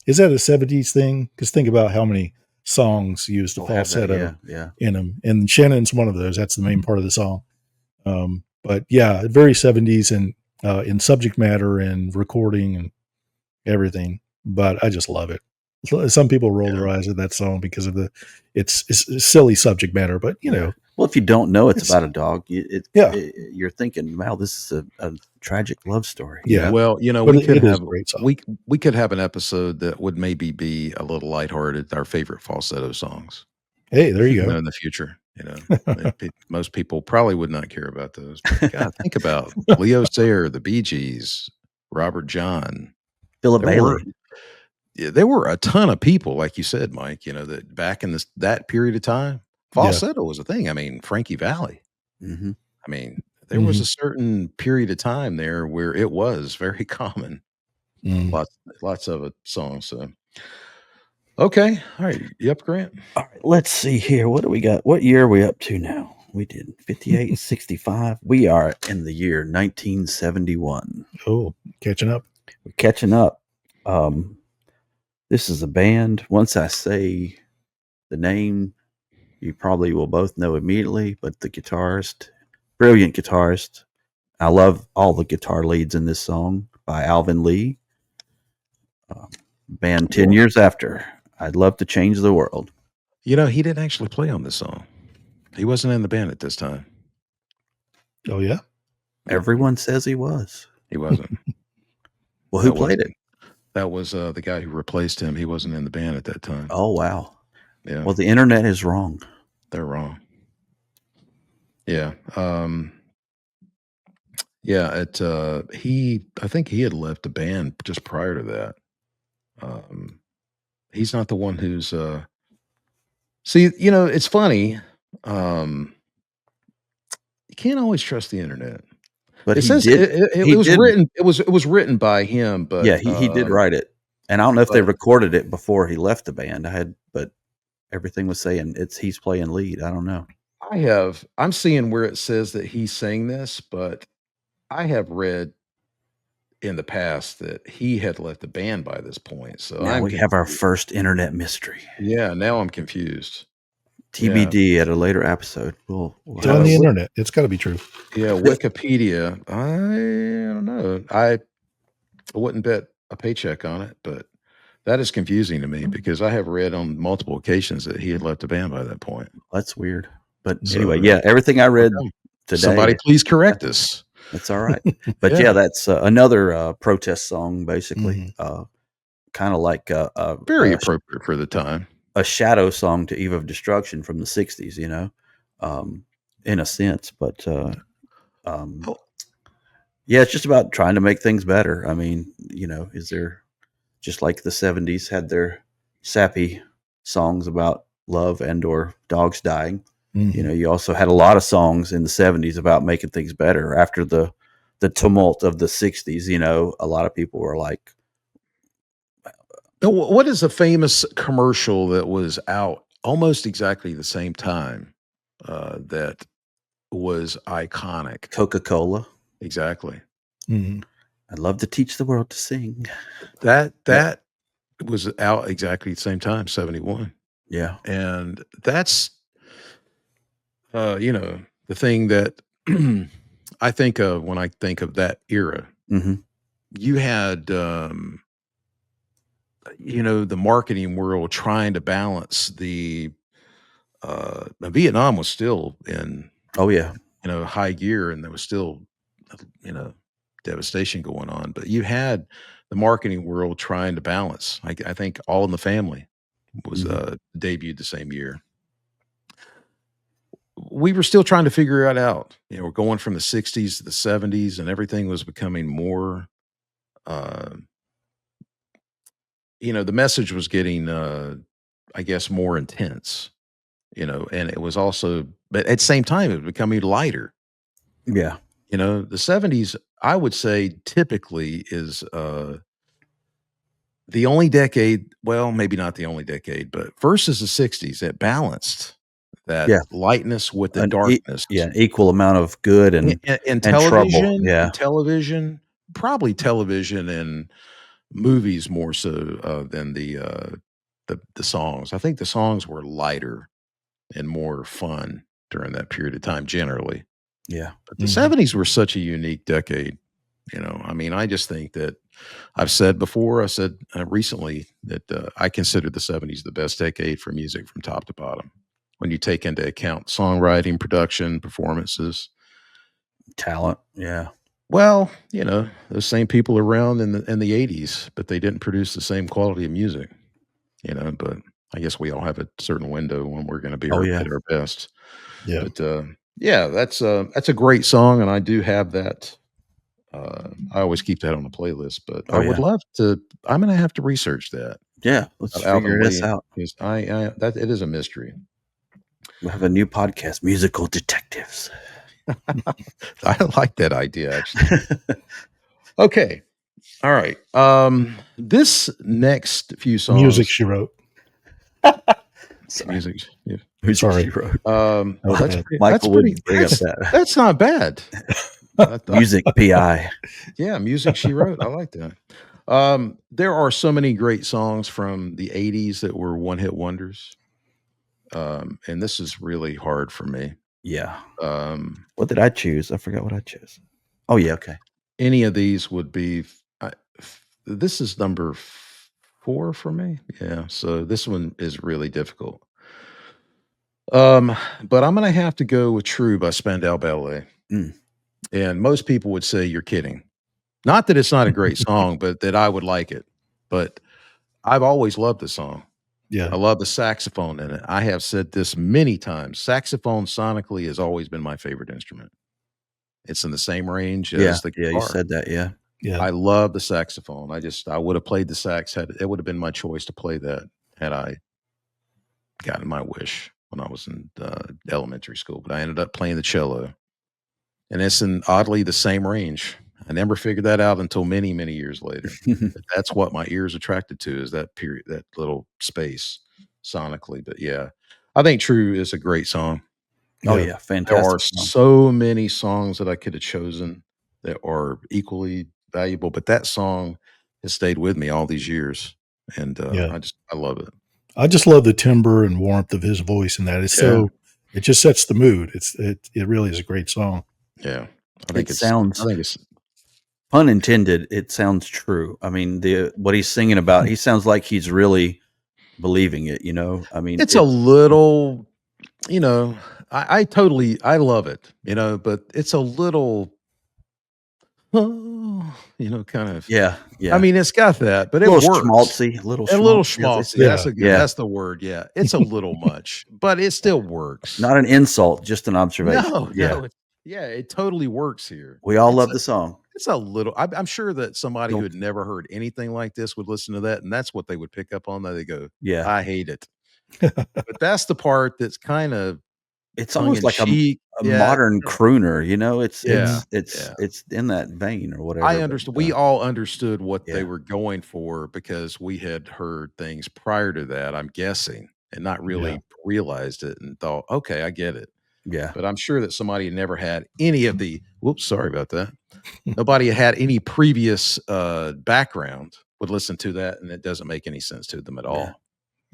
70s thing? Because think about how many songs use the falsetto in them. And Shannon's one of those. That's the main part of the song. But yeah, very 70s and in subject matter and recording and everything. But I just love it. Some people roll their eyes at that song because of it's silly subject matter, but well, if you don't know it's about a dog, you're thinking, wow, this is a tragic love story. Yeah. Well, we could have an episode that would maybe be a little lighthearted, our favorite falsetto songs. Hey, there you go. In the future, most people probably would not care about those. But God, think about Leo Sayer, the Bee Gees, Robert John, Philip Bailey. There were a ton of people, like you said, Mike, that back in that period of time, falsetto was a thing. I mean, Frankie Valli. Mm-hmm. I mean, there was a certain period of time there where it was very common. Lots of songs. So. Okay. All right. You up, Grant? All right. Let's see here. What do we got? What year are we up to now? We did 58, 65. We are in the year 1971. Oh, catching up. We're catching up. This is a band. Once I say the name, you probably will both know immediately, but the guitarist, brilliant guitarist, I love all the guitar leads in this song by Alvin Lee. Band 10 years after. I'd love to change the world. You know, he didn't actually play on this song. He wasn't in the band at this time. Oh yeah. Everyone says he was. He wasn't. Well, who That played wasn't- it? That was the guy who replaced him. He wasn't in the band at that time. Oh, wow. Yeah, Well, the internet is wrong. they're wrong. Yeah. Yeah, I think he had left the band just prior to that. He's not the one who's see, you know, it's funny. You can't always trust the internet. But It he says did. it was written. It was written by him, but Yeah, he did write it. And I don't know if they but- recorded it before he left the band. But everything was saying he's playing lead. I don't know. I'm seeing where it says that he sang this, but I have read in the past that he had left the band by this point. So Now we have our first internet mystery. Yeah, now I'm confused. TBD at a later episode. We'll It's on the internet. It's got to be true. Yeah, Wikipedia. I don't know. I wouldn't bet a paycheck on it, but that is confusing to me because I have read on multiple occasions that he had left the band by that point. That's weird. But So- anyway, yeah, everything I read today. Somebody please correct us. That's all right. But yeah, that's another protest song, basically. Kind of like Very appropriate for the time. a shadow song to Eve of Destruction from the 60s, in a sense. But yeah, it's just about trying to make things better. I mean, is there, just like the 70s had their sappy songs about love and or dogs dying. You also had a lot of songs in the 70s about making things better. After the tumult of the 60s, a lot of people were like, What is a famous commercial that was out almost exactly the same time that was iconic? Coca-Cola. Exactly. I'd love to teach the world to sing. That was out exactly the same time, 71. Yeah. And that's, the thing that I think of when I think of that era. Mm-hmm. You had, the marketing world trying to balance Vietnam was still in, Oh yeah. high gear, and there was still, devastation going on. But you had the marketing world trying to balance. I think All in the Family was debuted the same year. We were still trying to figure it out. We're going from the 60s to the 70s, and everything was becoming more, the message was getting, I guess, more intense, and it was also, but at the same time, it was becoming lighter. Yeah. The 70s, I would say, typically is the only decade, well, maybe not the only decade, but versus the 60s, it balanced that lightness with the darkness. Equal amount of good and television, trouble. Yeah. and television, probably television and movies more so than the songs. I think the songs were lighter and more fun during that period of time, generally. Yeah. But the 70s were such a unique decade. I just think that I said recently that I consider the 70s the best decade for music from top to bottom. When you take into account songwriting, production, performances, talent. Yeah. Well, those same people around in the 80s, but they didn't produce the same quality of music, but I guess we all have a certain window when we're going to be at our best. Yeah. But that's a great song. And I do have that. I always keep that on the playlist, but I would love to, I'm going to have to research that. Yeah. Let's figure this out. That it is a mystery. We'll have a new podcast, Musical Detectives. I like that idea, actually. Okay. All right. This next few songs. Music she wrote. Music. Yeah. Sorry. She wrote. Michael wouldn't bring up that. That's not bad. Music PI. Yeah, music she wrote. I like that. There are so many great songs from the 80s that were one-hit wonders. And this is really hard for me. Yeah. What did I choose? I forgot what I chose. Oh yeah, okay. Any of these would be. This is number 4 for me. Yeah, so this one is really difficult. Um, but I'm gonna have to go with "True" by Spandau Ballet, Mm. and most people would say you're kidding. Not that it's not a great song, but that I would like it. But I've always loved the song. Yeah. I love the saxophone in it. I have said this many times. Saxophone sonically has always been my favorite instrument. It's in the same range Yeah, as the yeah, you guitar. said that, yeah. Yeah. I love the saxophone. I would have played the sax had it would have been my choice to play that had I gotten my wish when I was in elementary school. But I ended up playing the cello, and it's in oddly the same range. I never figured that out until many, many years later. But that's what my ears attracted to is that period, that little space sonically. But yeah, I think "True" is a great song. Oh Yeah. yeah, There are fantastic song. so many songs that I could have chosen that are equally valuable, but that song has stayed with me all these years, and, Yeah. I love it. I just love the timbre and warmth of his voice in that. It's Yeah, so it just sets the mood. It really is a great song. yeah. It I sounds, think it's pun intended, it sounds true. I mean, the what he's singing about, he sounds like he's really believing it, you know? I mean, it's a little, you know, I love it, but it's a little, kind of yeah, I yeah. mean, it's got that, but A it little works. schmaltzy, a little A little schmaltzy. schmaltzy, Yeah. Yeah, that's the word, yeah. It's a little much, but it still works. not an insult, just an observation. No, Yeah. no, it totally works here. We all It's love a the song. it's a little I'm sure that somebody who Don't had never heard anything like this would listen to that, and that's what they would pick up on, that they go, yeah. "I hate it." But that's the part that's kinda It's tongue almost in like cheek. a Yeah, modern crooner, you know? It's yeah, it's it's yeah. it's in that vein or I whatever, but, understand. We all understood what they yeah, were going for because we had heard things prior to that, I'm guessing, and not Yeah. really realized it and thought, "Okay, I get it." yeah, But I'm sure that somebody had never had any of the whoops, sorry about that. Nobody had any previous, background would listen to that, and it doesn't make any sense to them at yeah. all.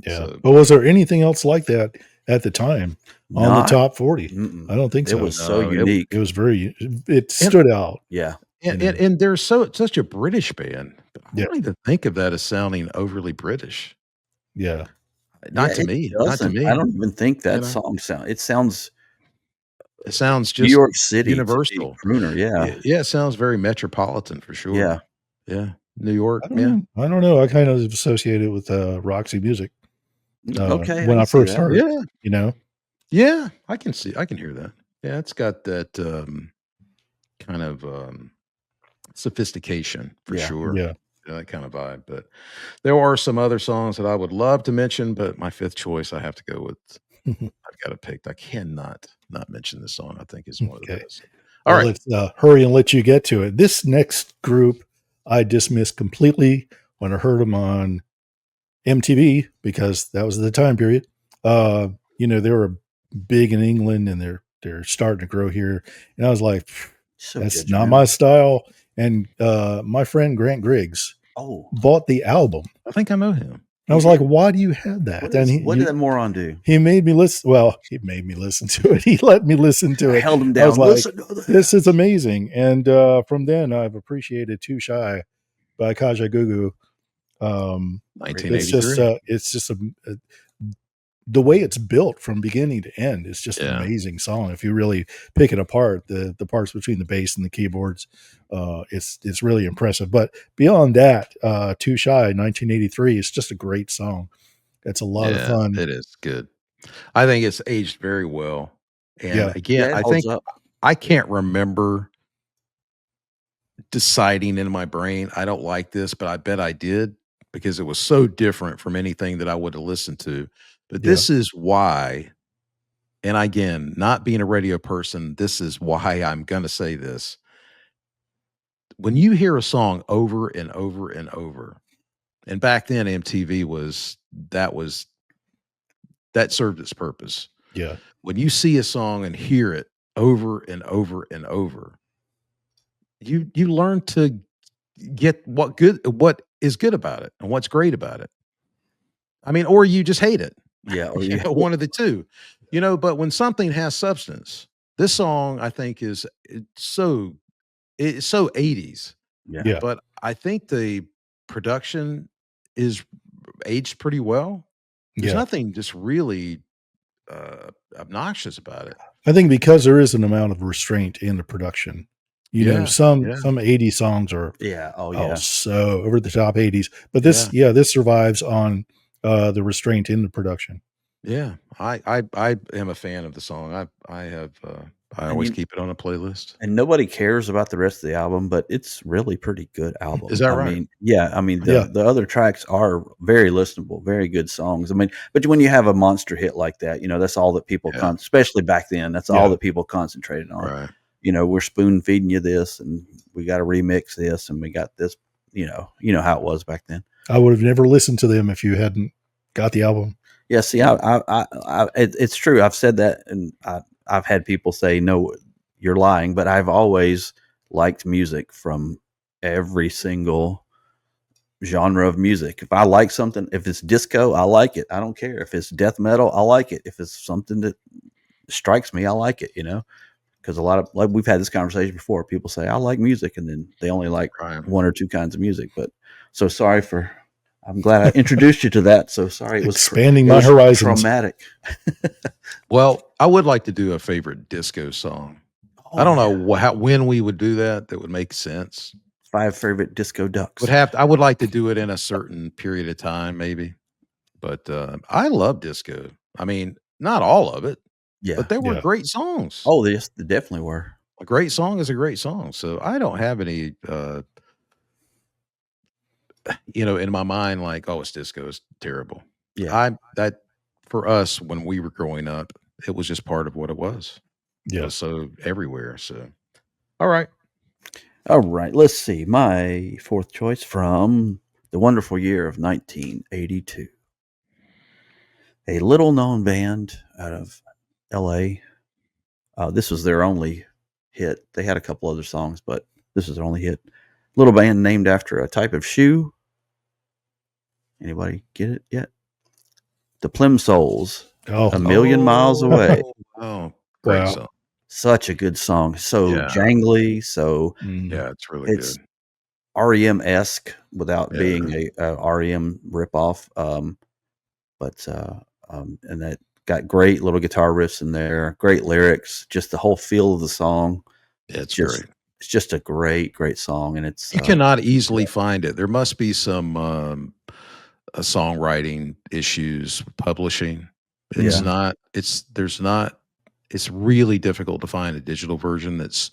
Yeah. So, But was there anything else like that at the time on the Not top 40? mm-mm. I don't think It so. was so no, It unique. was very it and stood out, Yeah. you know. and they're such a British band, but I Yeah. don't even think of that as sounding overly British. Yeah. Yeah, it Not to doesn't. I me, don't even think you that know? it sounds It sounds New just York City to me, universal. crooner, yeah. Yeah, it sounds very metropolitan for Yeah. sure. Yeah, New York, I don't yeah. know. I don't know. I kind of associate it with Roxy Music Okay, I when can I see first that. heard it, Yeah, you know. yeah, I can hear that. Yeah, it's got that, kind of, sophistication for Yeah. sure, Yeah. that kind of vibe, but there are some other songs that I would love to mention, but my 5th choice, I have to go with I've got it picked. I cannot not mention this song, I think is one of the Okay. best. Well, Alright. let's hurry and let you get to it. This next group I dismissed completely when I heard them on MTV because that was the time period. They were big in England and they're starting to grow here. And I was like, So that's not my judgmental. style. And my friend Grant Griggs Oh, bought the album. I think I know him. I he was like, did? why do you have that? And What did that moron do? he made me listen. Well, he made me listen to it. He let me listen to I it. held him I was down. like, Listen to this is this. amazing. And from then I've appreciated Too Shy by Kaja Gugu. Great piece. It's just the way it's built from beginning to end is just an Yeah, amazing song. If you really pick it apart, the parts between the bass and the keyboards, it's really impressive. But beyond that, Too Shy, 1983, is just a great song. It's a lot of yeah, fun. it is good. I think it's aged very well, and Yeah, again, Yeah, it I holds think up. I can't remember deciding in my brain, I don't like this, but I bet I did because it was so different from anything that I would have listened to. But yeah, this is why, and again, not being a radio person, this is why I'm going to say this. When you hear a song over and over and over, and back then MTV was that served its purpose. yeah, When you see a song and hear it over and over and over, you learn to get what is good about it and what's great about it. I mean, or you just hate it. Yeah, or yeah. One of the 2. But when something has substance, this song I think is it's so it's so 80s, Yeah. Yeah. but I think the production is aged pretty well. There's Yeah. nothing just really obnoxious about it. I think because there is an amount of restraint in the production. Yeah, yeah, Some 80s songs are, Yeah. Oh oh, yeah. so over the top 80s, but yeah, this survives on, the restraint in the production. yeah. I am a fan of the song. I have I And always you keep it on a playlist. and nobody cares about the rest of the album, but it's really pretty good Is album. that I right? mean, yeah, I mean Yeah. the other tracks are very listenable, very good songs. I mean, but when you have a monster hit like that, that's all that people Yeah, especially back then, that's all Yeah. that people concentrated on. right. We're spoon feeding you this, and we got to remix this, and we got this. You know how it was back then. I would have never listened to them if you hadn't got the album. Yeah, see, it's true. I've said that, and I've had people say, "No, you're lying," but I've always liked music from every single genre of music. If I like something, if it's disco, I like it. I don't care if it's death metal. I like it. If it's something that strikes me, I like it. Because a lot of like we've had this conversation before. People say I like music, and then they only like Right. one or two kinds of music. But so sorry for. I'm glad I introduced you to that. So sorry Expanding it my was horizons. traumatic. Well, I would like to do a favorite disco song. I Oh don't yeah, know when we would do that that would make sense. 5 favorite disco Would ducks. have I would like to do it in a certain period of time maybe, but, I love disco. I mean, not all of it, Yeah. but there were Yeah. great songs. Oh, yes, they definitely were. A great song is a great song, so I don't have any, in my mind, like, "Oh, it's disco, it's terrible." Yeah. I that for us, when we were growing up, it was just part of what it was. It Yeah. was so everywhere, so alright. All right. Let's see. My fourth choice from the wonderful year of 1982. A little known band out of LA. This was their only hit. They had a couple other songs, but this is their only hit. Little band named after a type of shoe. Anybody get it yet? The Plimsolls. Oh, A Million Miles Away. Oh, great wow. song. Such a good song. So Yeah, jangly. So Mm. yeah, it's really it's good. REM esque without Yeah, being a REM ripoff. But and that got great little guitar riffs in there, great lyrics, just the whole feel of the song. it's Just great. it's just a great, great song, and it's You cannot yeah, easily find it. There must be some, songwriting issues, publishing. It's yeah, Mhm. not it's there's not it's really difficult to find a digital version that's,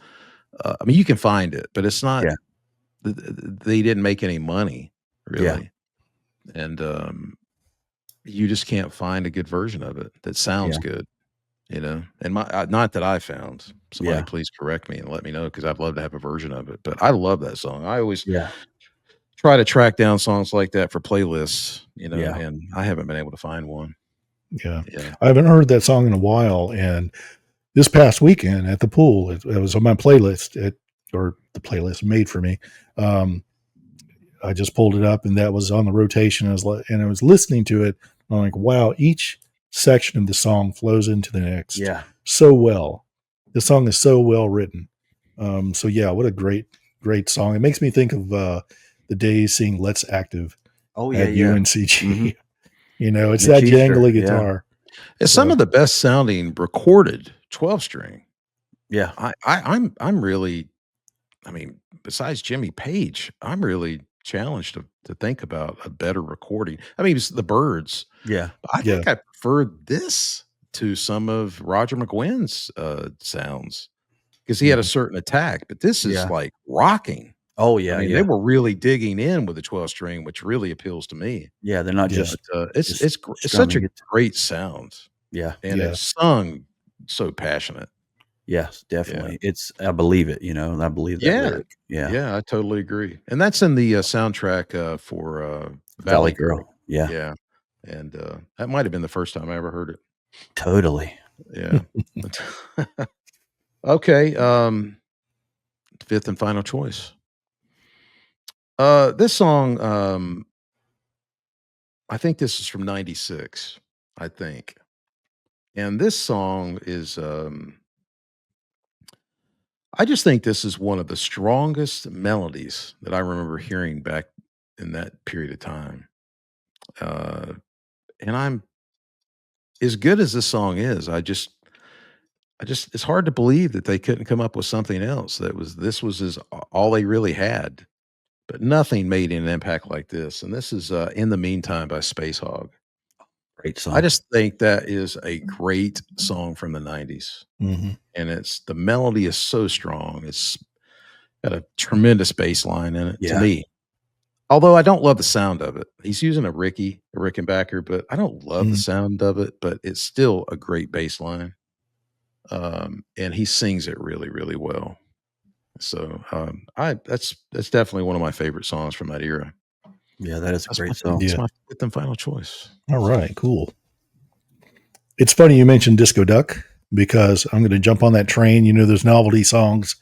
I mean, you can find it, but it's not yeah, they didn't make any money, yeah, really, and, you just can't find a good version of it that sounds yeah, good, and not that I found. Somebody yeah, please correct me and let me know because 'cause I'd love to have a version of it, but I love that song. I always yeah, try to track down songs like that for playlists, yeah, and I haven't been able to find one. Yeah. Yeah. I haven't heard that song in a while, and this past weekend at the pool, it was on my playlist, or the playlist made for me. Um, I just pulled it up, and that was on the rotation. And I was listening to it. I'm like, wow, each section of the song flows into the next yeah. so well. The song is so well written. So yeah, what a great song. It makes me think of the days seeing Let's Active Oh yeah, at yeah. Hmm. UNCG. It's Mitch that Easter. jangly Yeah, guitar. It's some So of the best sounding recorded 12 string. yeah, I'm really, I mean, besides Jimmy Page, I'm really challenged to think about a better recording. I mean, it's the Birds, yeah, but I yeah, think I prefer this to some of Roger McGuinn's, sounds because he had a mhm, certain attack, but this is yeah. like rocking. Oh I yeah, mean, they yeah, were really digging in with the 12 string, which really appeals to me. yeah. They're not yeah, just But, it's just it's such a strumming it. great sound, Yeah. and yeah, it's sung so passionate. Yes, Yeah. definitely. I believe it, and I believe that Yeah. lyric. Yeah. Yeah, I totally agree, and that's in the, soundtrack, for, Valley Valley Girl. Girl. Yeah. Yeah, and, that might have been the first time I ever heard it. Totally. Yeah. Okay, 5th and final choice. This song, I think this is from '96, I think, and this song is, I just think this is one of the strongest melodies that I remember hearing back in that period of time. Uh, and I'm as good as this song is. I just it's hard to believe that they couldn't come up with something else that was this was all they really had. But nothing made an impact like this. And this is In the Meantime by Space Hog. Great I song. just think that is a great song from the 90s. Mm-hmm. And it's the melody is so strong. It's got a tremendous bass line in it to Yeah. me. Although I don't love the sound of it. He's using a Rickenbacker, but I don't love the sound of it, but it's still a great bass line. And he sings it really, really well. So I that's definitely one of my favorite songs from that era. Yeah, that is a That's great my song. that's Yeah. my fifth and final choice. All right, cool. It's funny you mentioned Disco Duck because I'm going to jump on that train. You know, those novelty songs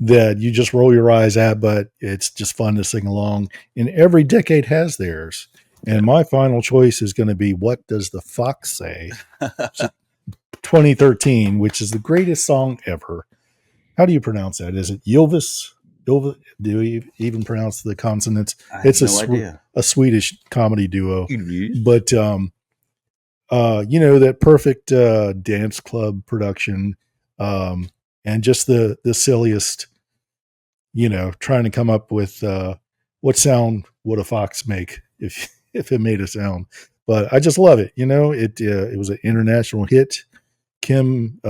that you just roll your eyes at, but it's just fun to sing along. And every decade has theirs. And my final choice is going to be What Does the Fox Say? 2013, which is the greatest song ever. How do you pronounce that? Is it Ylvis? Ylvis? Do you even pronounce the consonants? I have It's no idea. a Swedish comedy duo. Ylvis. But you know, that perfect dance club production, and just the silliest, you know, trying to come up with what sound would a fox make if it made a sound. But I just love it. You know, it was an international hit. Kim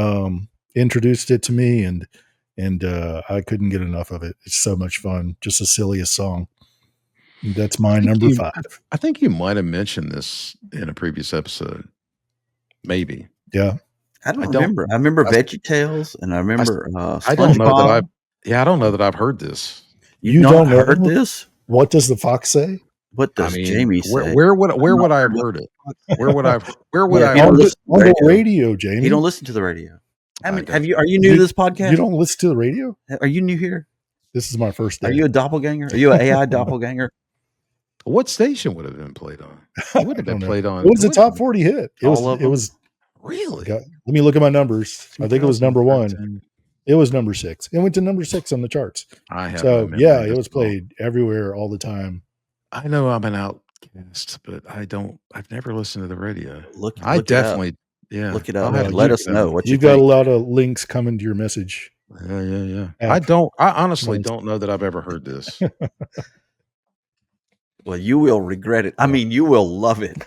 introduced it to me, and I couldn't get enough of it. It's so much fun. Just the silliest song. That's my number 5. I think you might have mentioned this in a previous episode. Maybe. Yeah. I don't remember. I remember VeggieTales, and I remember I don't know that SpongeBob. I don't know that I've heard this. You don't don't know heard this? What does the fox say? What does Jamey say? Where would I have heard it? Where would I Yeah, have On heard it? the radio, Jamie. You don't listen to the radio. I mean, don't. are you new to this podcast? You don't listen to the radio? Are you new here? This is my first day. Are you a doppelganger? Are you an AI doppelganger? What station would have been played on? It would have been played on. It was a top 40 hit. It was really. Let me look at my numbers. I think it was number 1. It was number 6. It went to number 6 on the charts. I have so yeah, it was played everywhere all the time. I know I'm an outcast, but I've never listened to the radio. Look I definitely, yeah. Look it up. Let us know what you got a lot of links coming to your message. Yeah. I honestly don't know that I've ever heard this. Well, you will regret it. I mean, you will love it.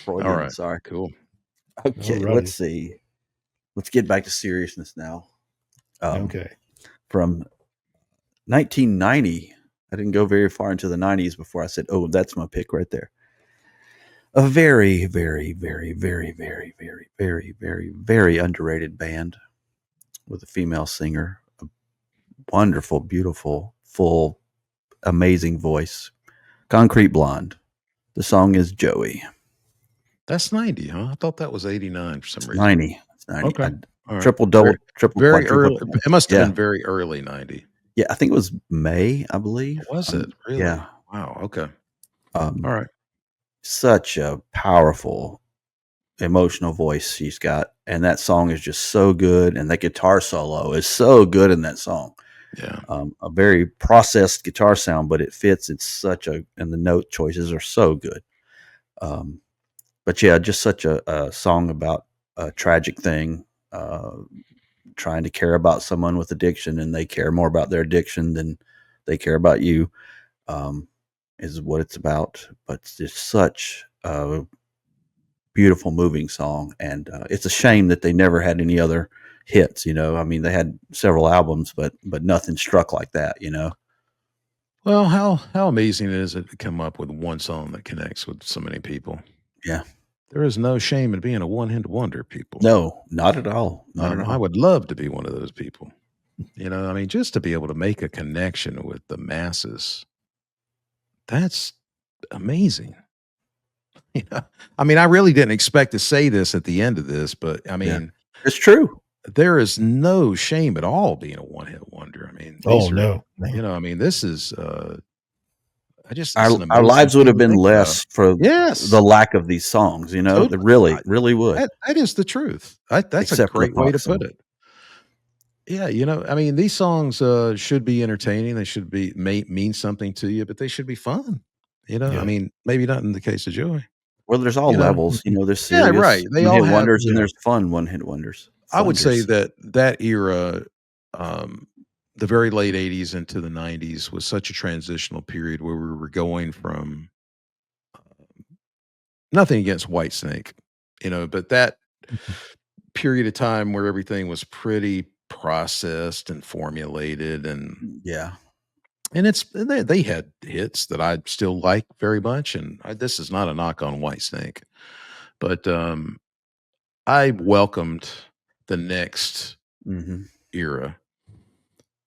All right. Sorry. Cool. Okay, let's see. Let's get back to seriousness now. Okay. From 1990, I didn't go very far into the 90s before I said, oh, that's my pick right there. A very, very, very, very, very, very, very, very, very underrated band with a female singer, a wonderful, beautiful, full, amazing voice. Concrete Blonde. The song is Joey. That's 90, huh? I thought that was 89 for some reason. 90. It's 90. Okay. Right. Triple, very early. It must have been very early 90. Yeah, I think it was May, I believe. Was it? Really? Yeah. Wow. Okay. All right. Such a powerful, emotional voice she's got. And that song is just so good. And that guitar solo is so good in that song. Yeah. A very processed guitar sound, but it fits. It's and the note choices are so good. But yeah, just such a song about a tragic thing, trying to care about someone with addiction, and they care more about their addiction than they care about you, is what it's about. But it's just such a beautiful, moving song. And it's a shame that they never had any other hits, you know. I mean, they had several albums, but nothing struck like that, you know. Well, how amazing is it to come up with one song that connects with so many people? Yeah. There is no shame in being a one-hit wonder, people. No, not at all. Not at all. I would love to be one of those people. You know, I mean, just to be able to make a connection with the masses, that's amazing. You know, I mean, I really didn't expect to say this at the end of this, but I mean, it's true. There is no shame at all being a one-hit wonder. I mean, no. You know, I mean, this is our lives would have been less for the lack of these songs, you know. Totally. Really would. That is the truth. That's a great way to put it. Yeah, I mean, these songs should be entertaining. They should mean something to you, but they should be fun. I Yeah. mean, maybe not in the case of Joey. Well, there's all You know, levels. There's yeah, serious right. They all one-hit have. wonders and Yeah. there's fun one-hit wonders. I would say Thunders. that era, um, the very late '80s into the '90s, was such a transitional period where we were going from nothing against Whitesnake, but that Mhm. period of time where everything was pretty processed and formulated, Yeah. and they had hits that I still like very much, and this is not a knock on Whitesnake, but I welcomed the next Mhm. era,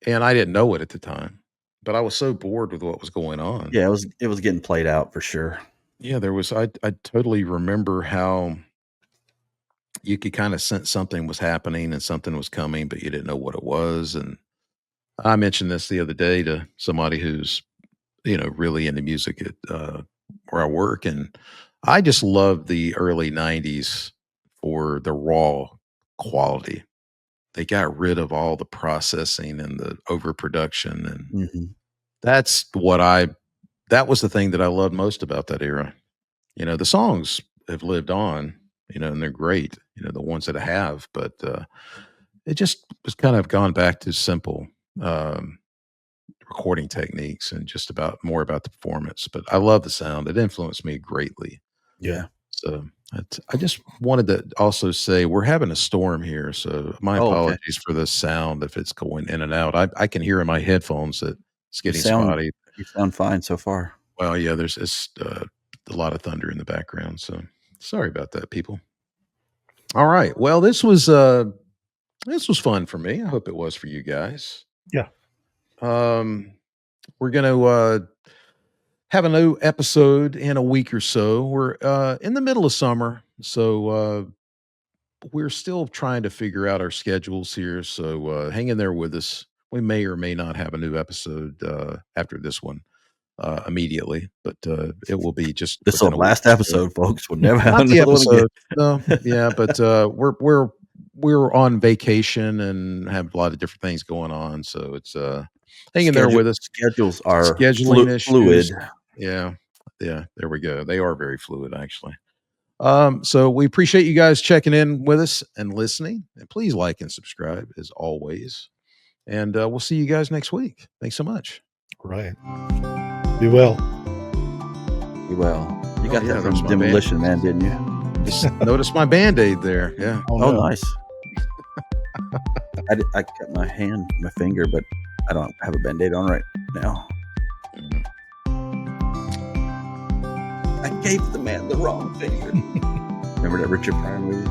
and I didn't know it at the time, but I was so bored with what was going on. Yeah, it was getting played out for sure. Yeah, there was. I totally remember how you could kind of sense something was happening and something was coming, but you didn't know what it was. And I mentioned this the other day to somebody who's really into music at where I work, and I just love the early '90s for the raw quality. They got rid of all the processing and the overproduction, and Mhm. that's what I that was the thing that I loved most about that era. The songs have lived on, and they're great, the ones that I have, but it just was kind of gone back to simple um, recording techniques and just about more about the performance. But I love the sound. It influenced me greatly. Yeah. So I just wanted to also say we're having a storm here. So my Oh, okay. apologies for the sound if it's going in and out. I can hear in my headphones that it's You getting sound spotty. you sound fine so far. Well, yeah, it's a lot of thunder in the background. So sorry about that, people. All right. Well, this was fun for me. I hope it was for you guys. Yeah. Um, we're gonna have a new episode in a week or so. We're in the middle of summer, so we're still trying to figure out our schedules here. So hang in there with us. We may or may not have a new episode after this one immediately, but it will be just This is the within a week last or so. episode, folks. We'll never have Not the another one again. episode. No, yeah, but we're on vacation and have a lot of different things going on, so it's hang in there with us. Schedules are Scheduling fluid. issues. Yeah. Yeah, there we go. They are very fluid, actually. So we appreciate you guys checking in with us and listening. And please like and subscribe as always. And we'll see you guys next week. Thanks so much. Right. Be well. Well, you got yeah, that there's from my Demolition Man, didn't you? Just notice my Band-Aid there. Yeah. Oh, Oh, no. nice. I cut my finger, but I don't have a Band-Aid on right now. I gave the man the wrong finger. Remember that Richard Pryor movie?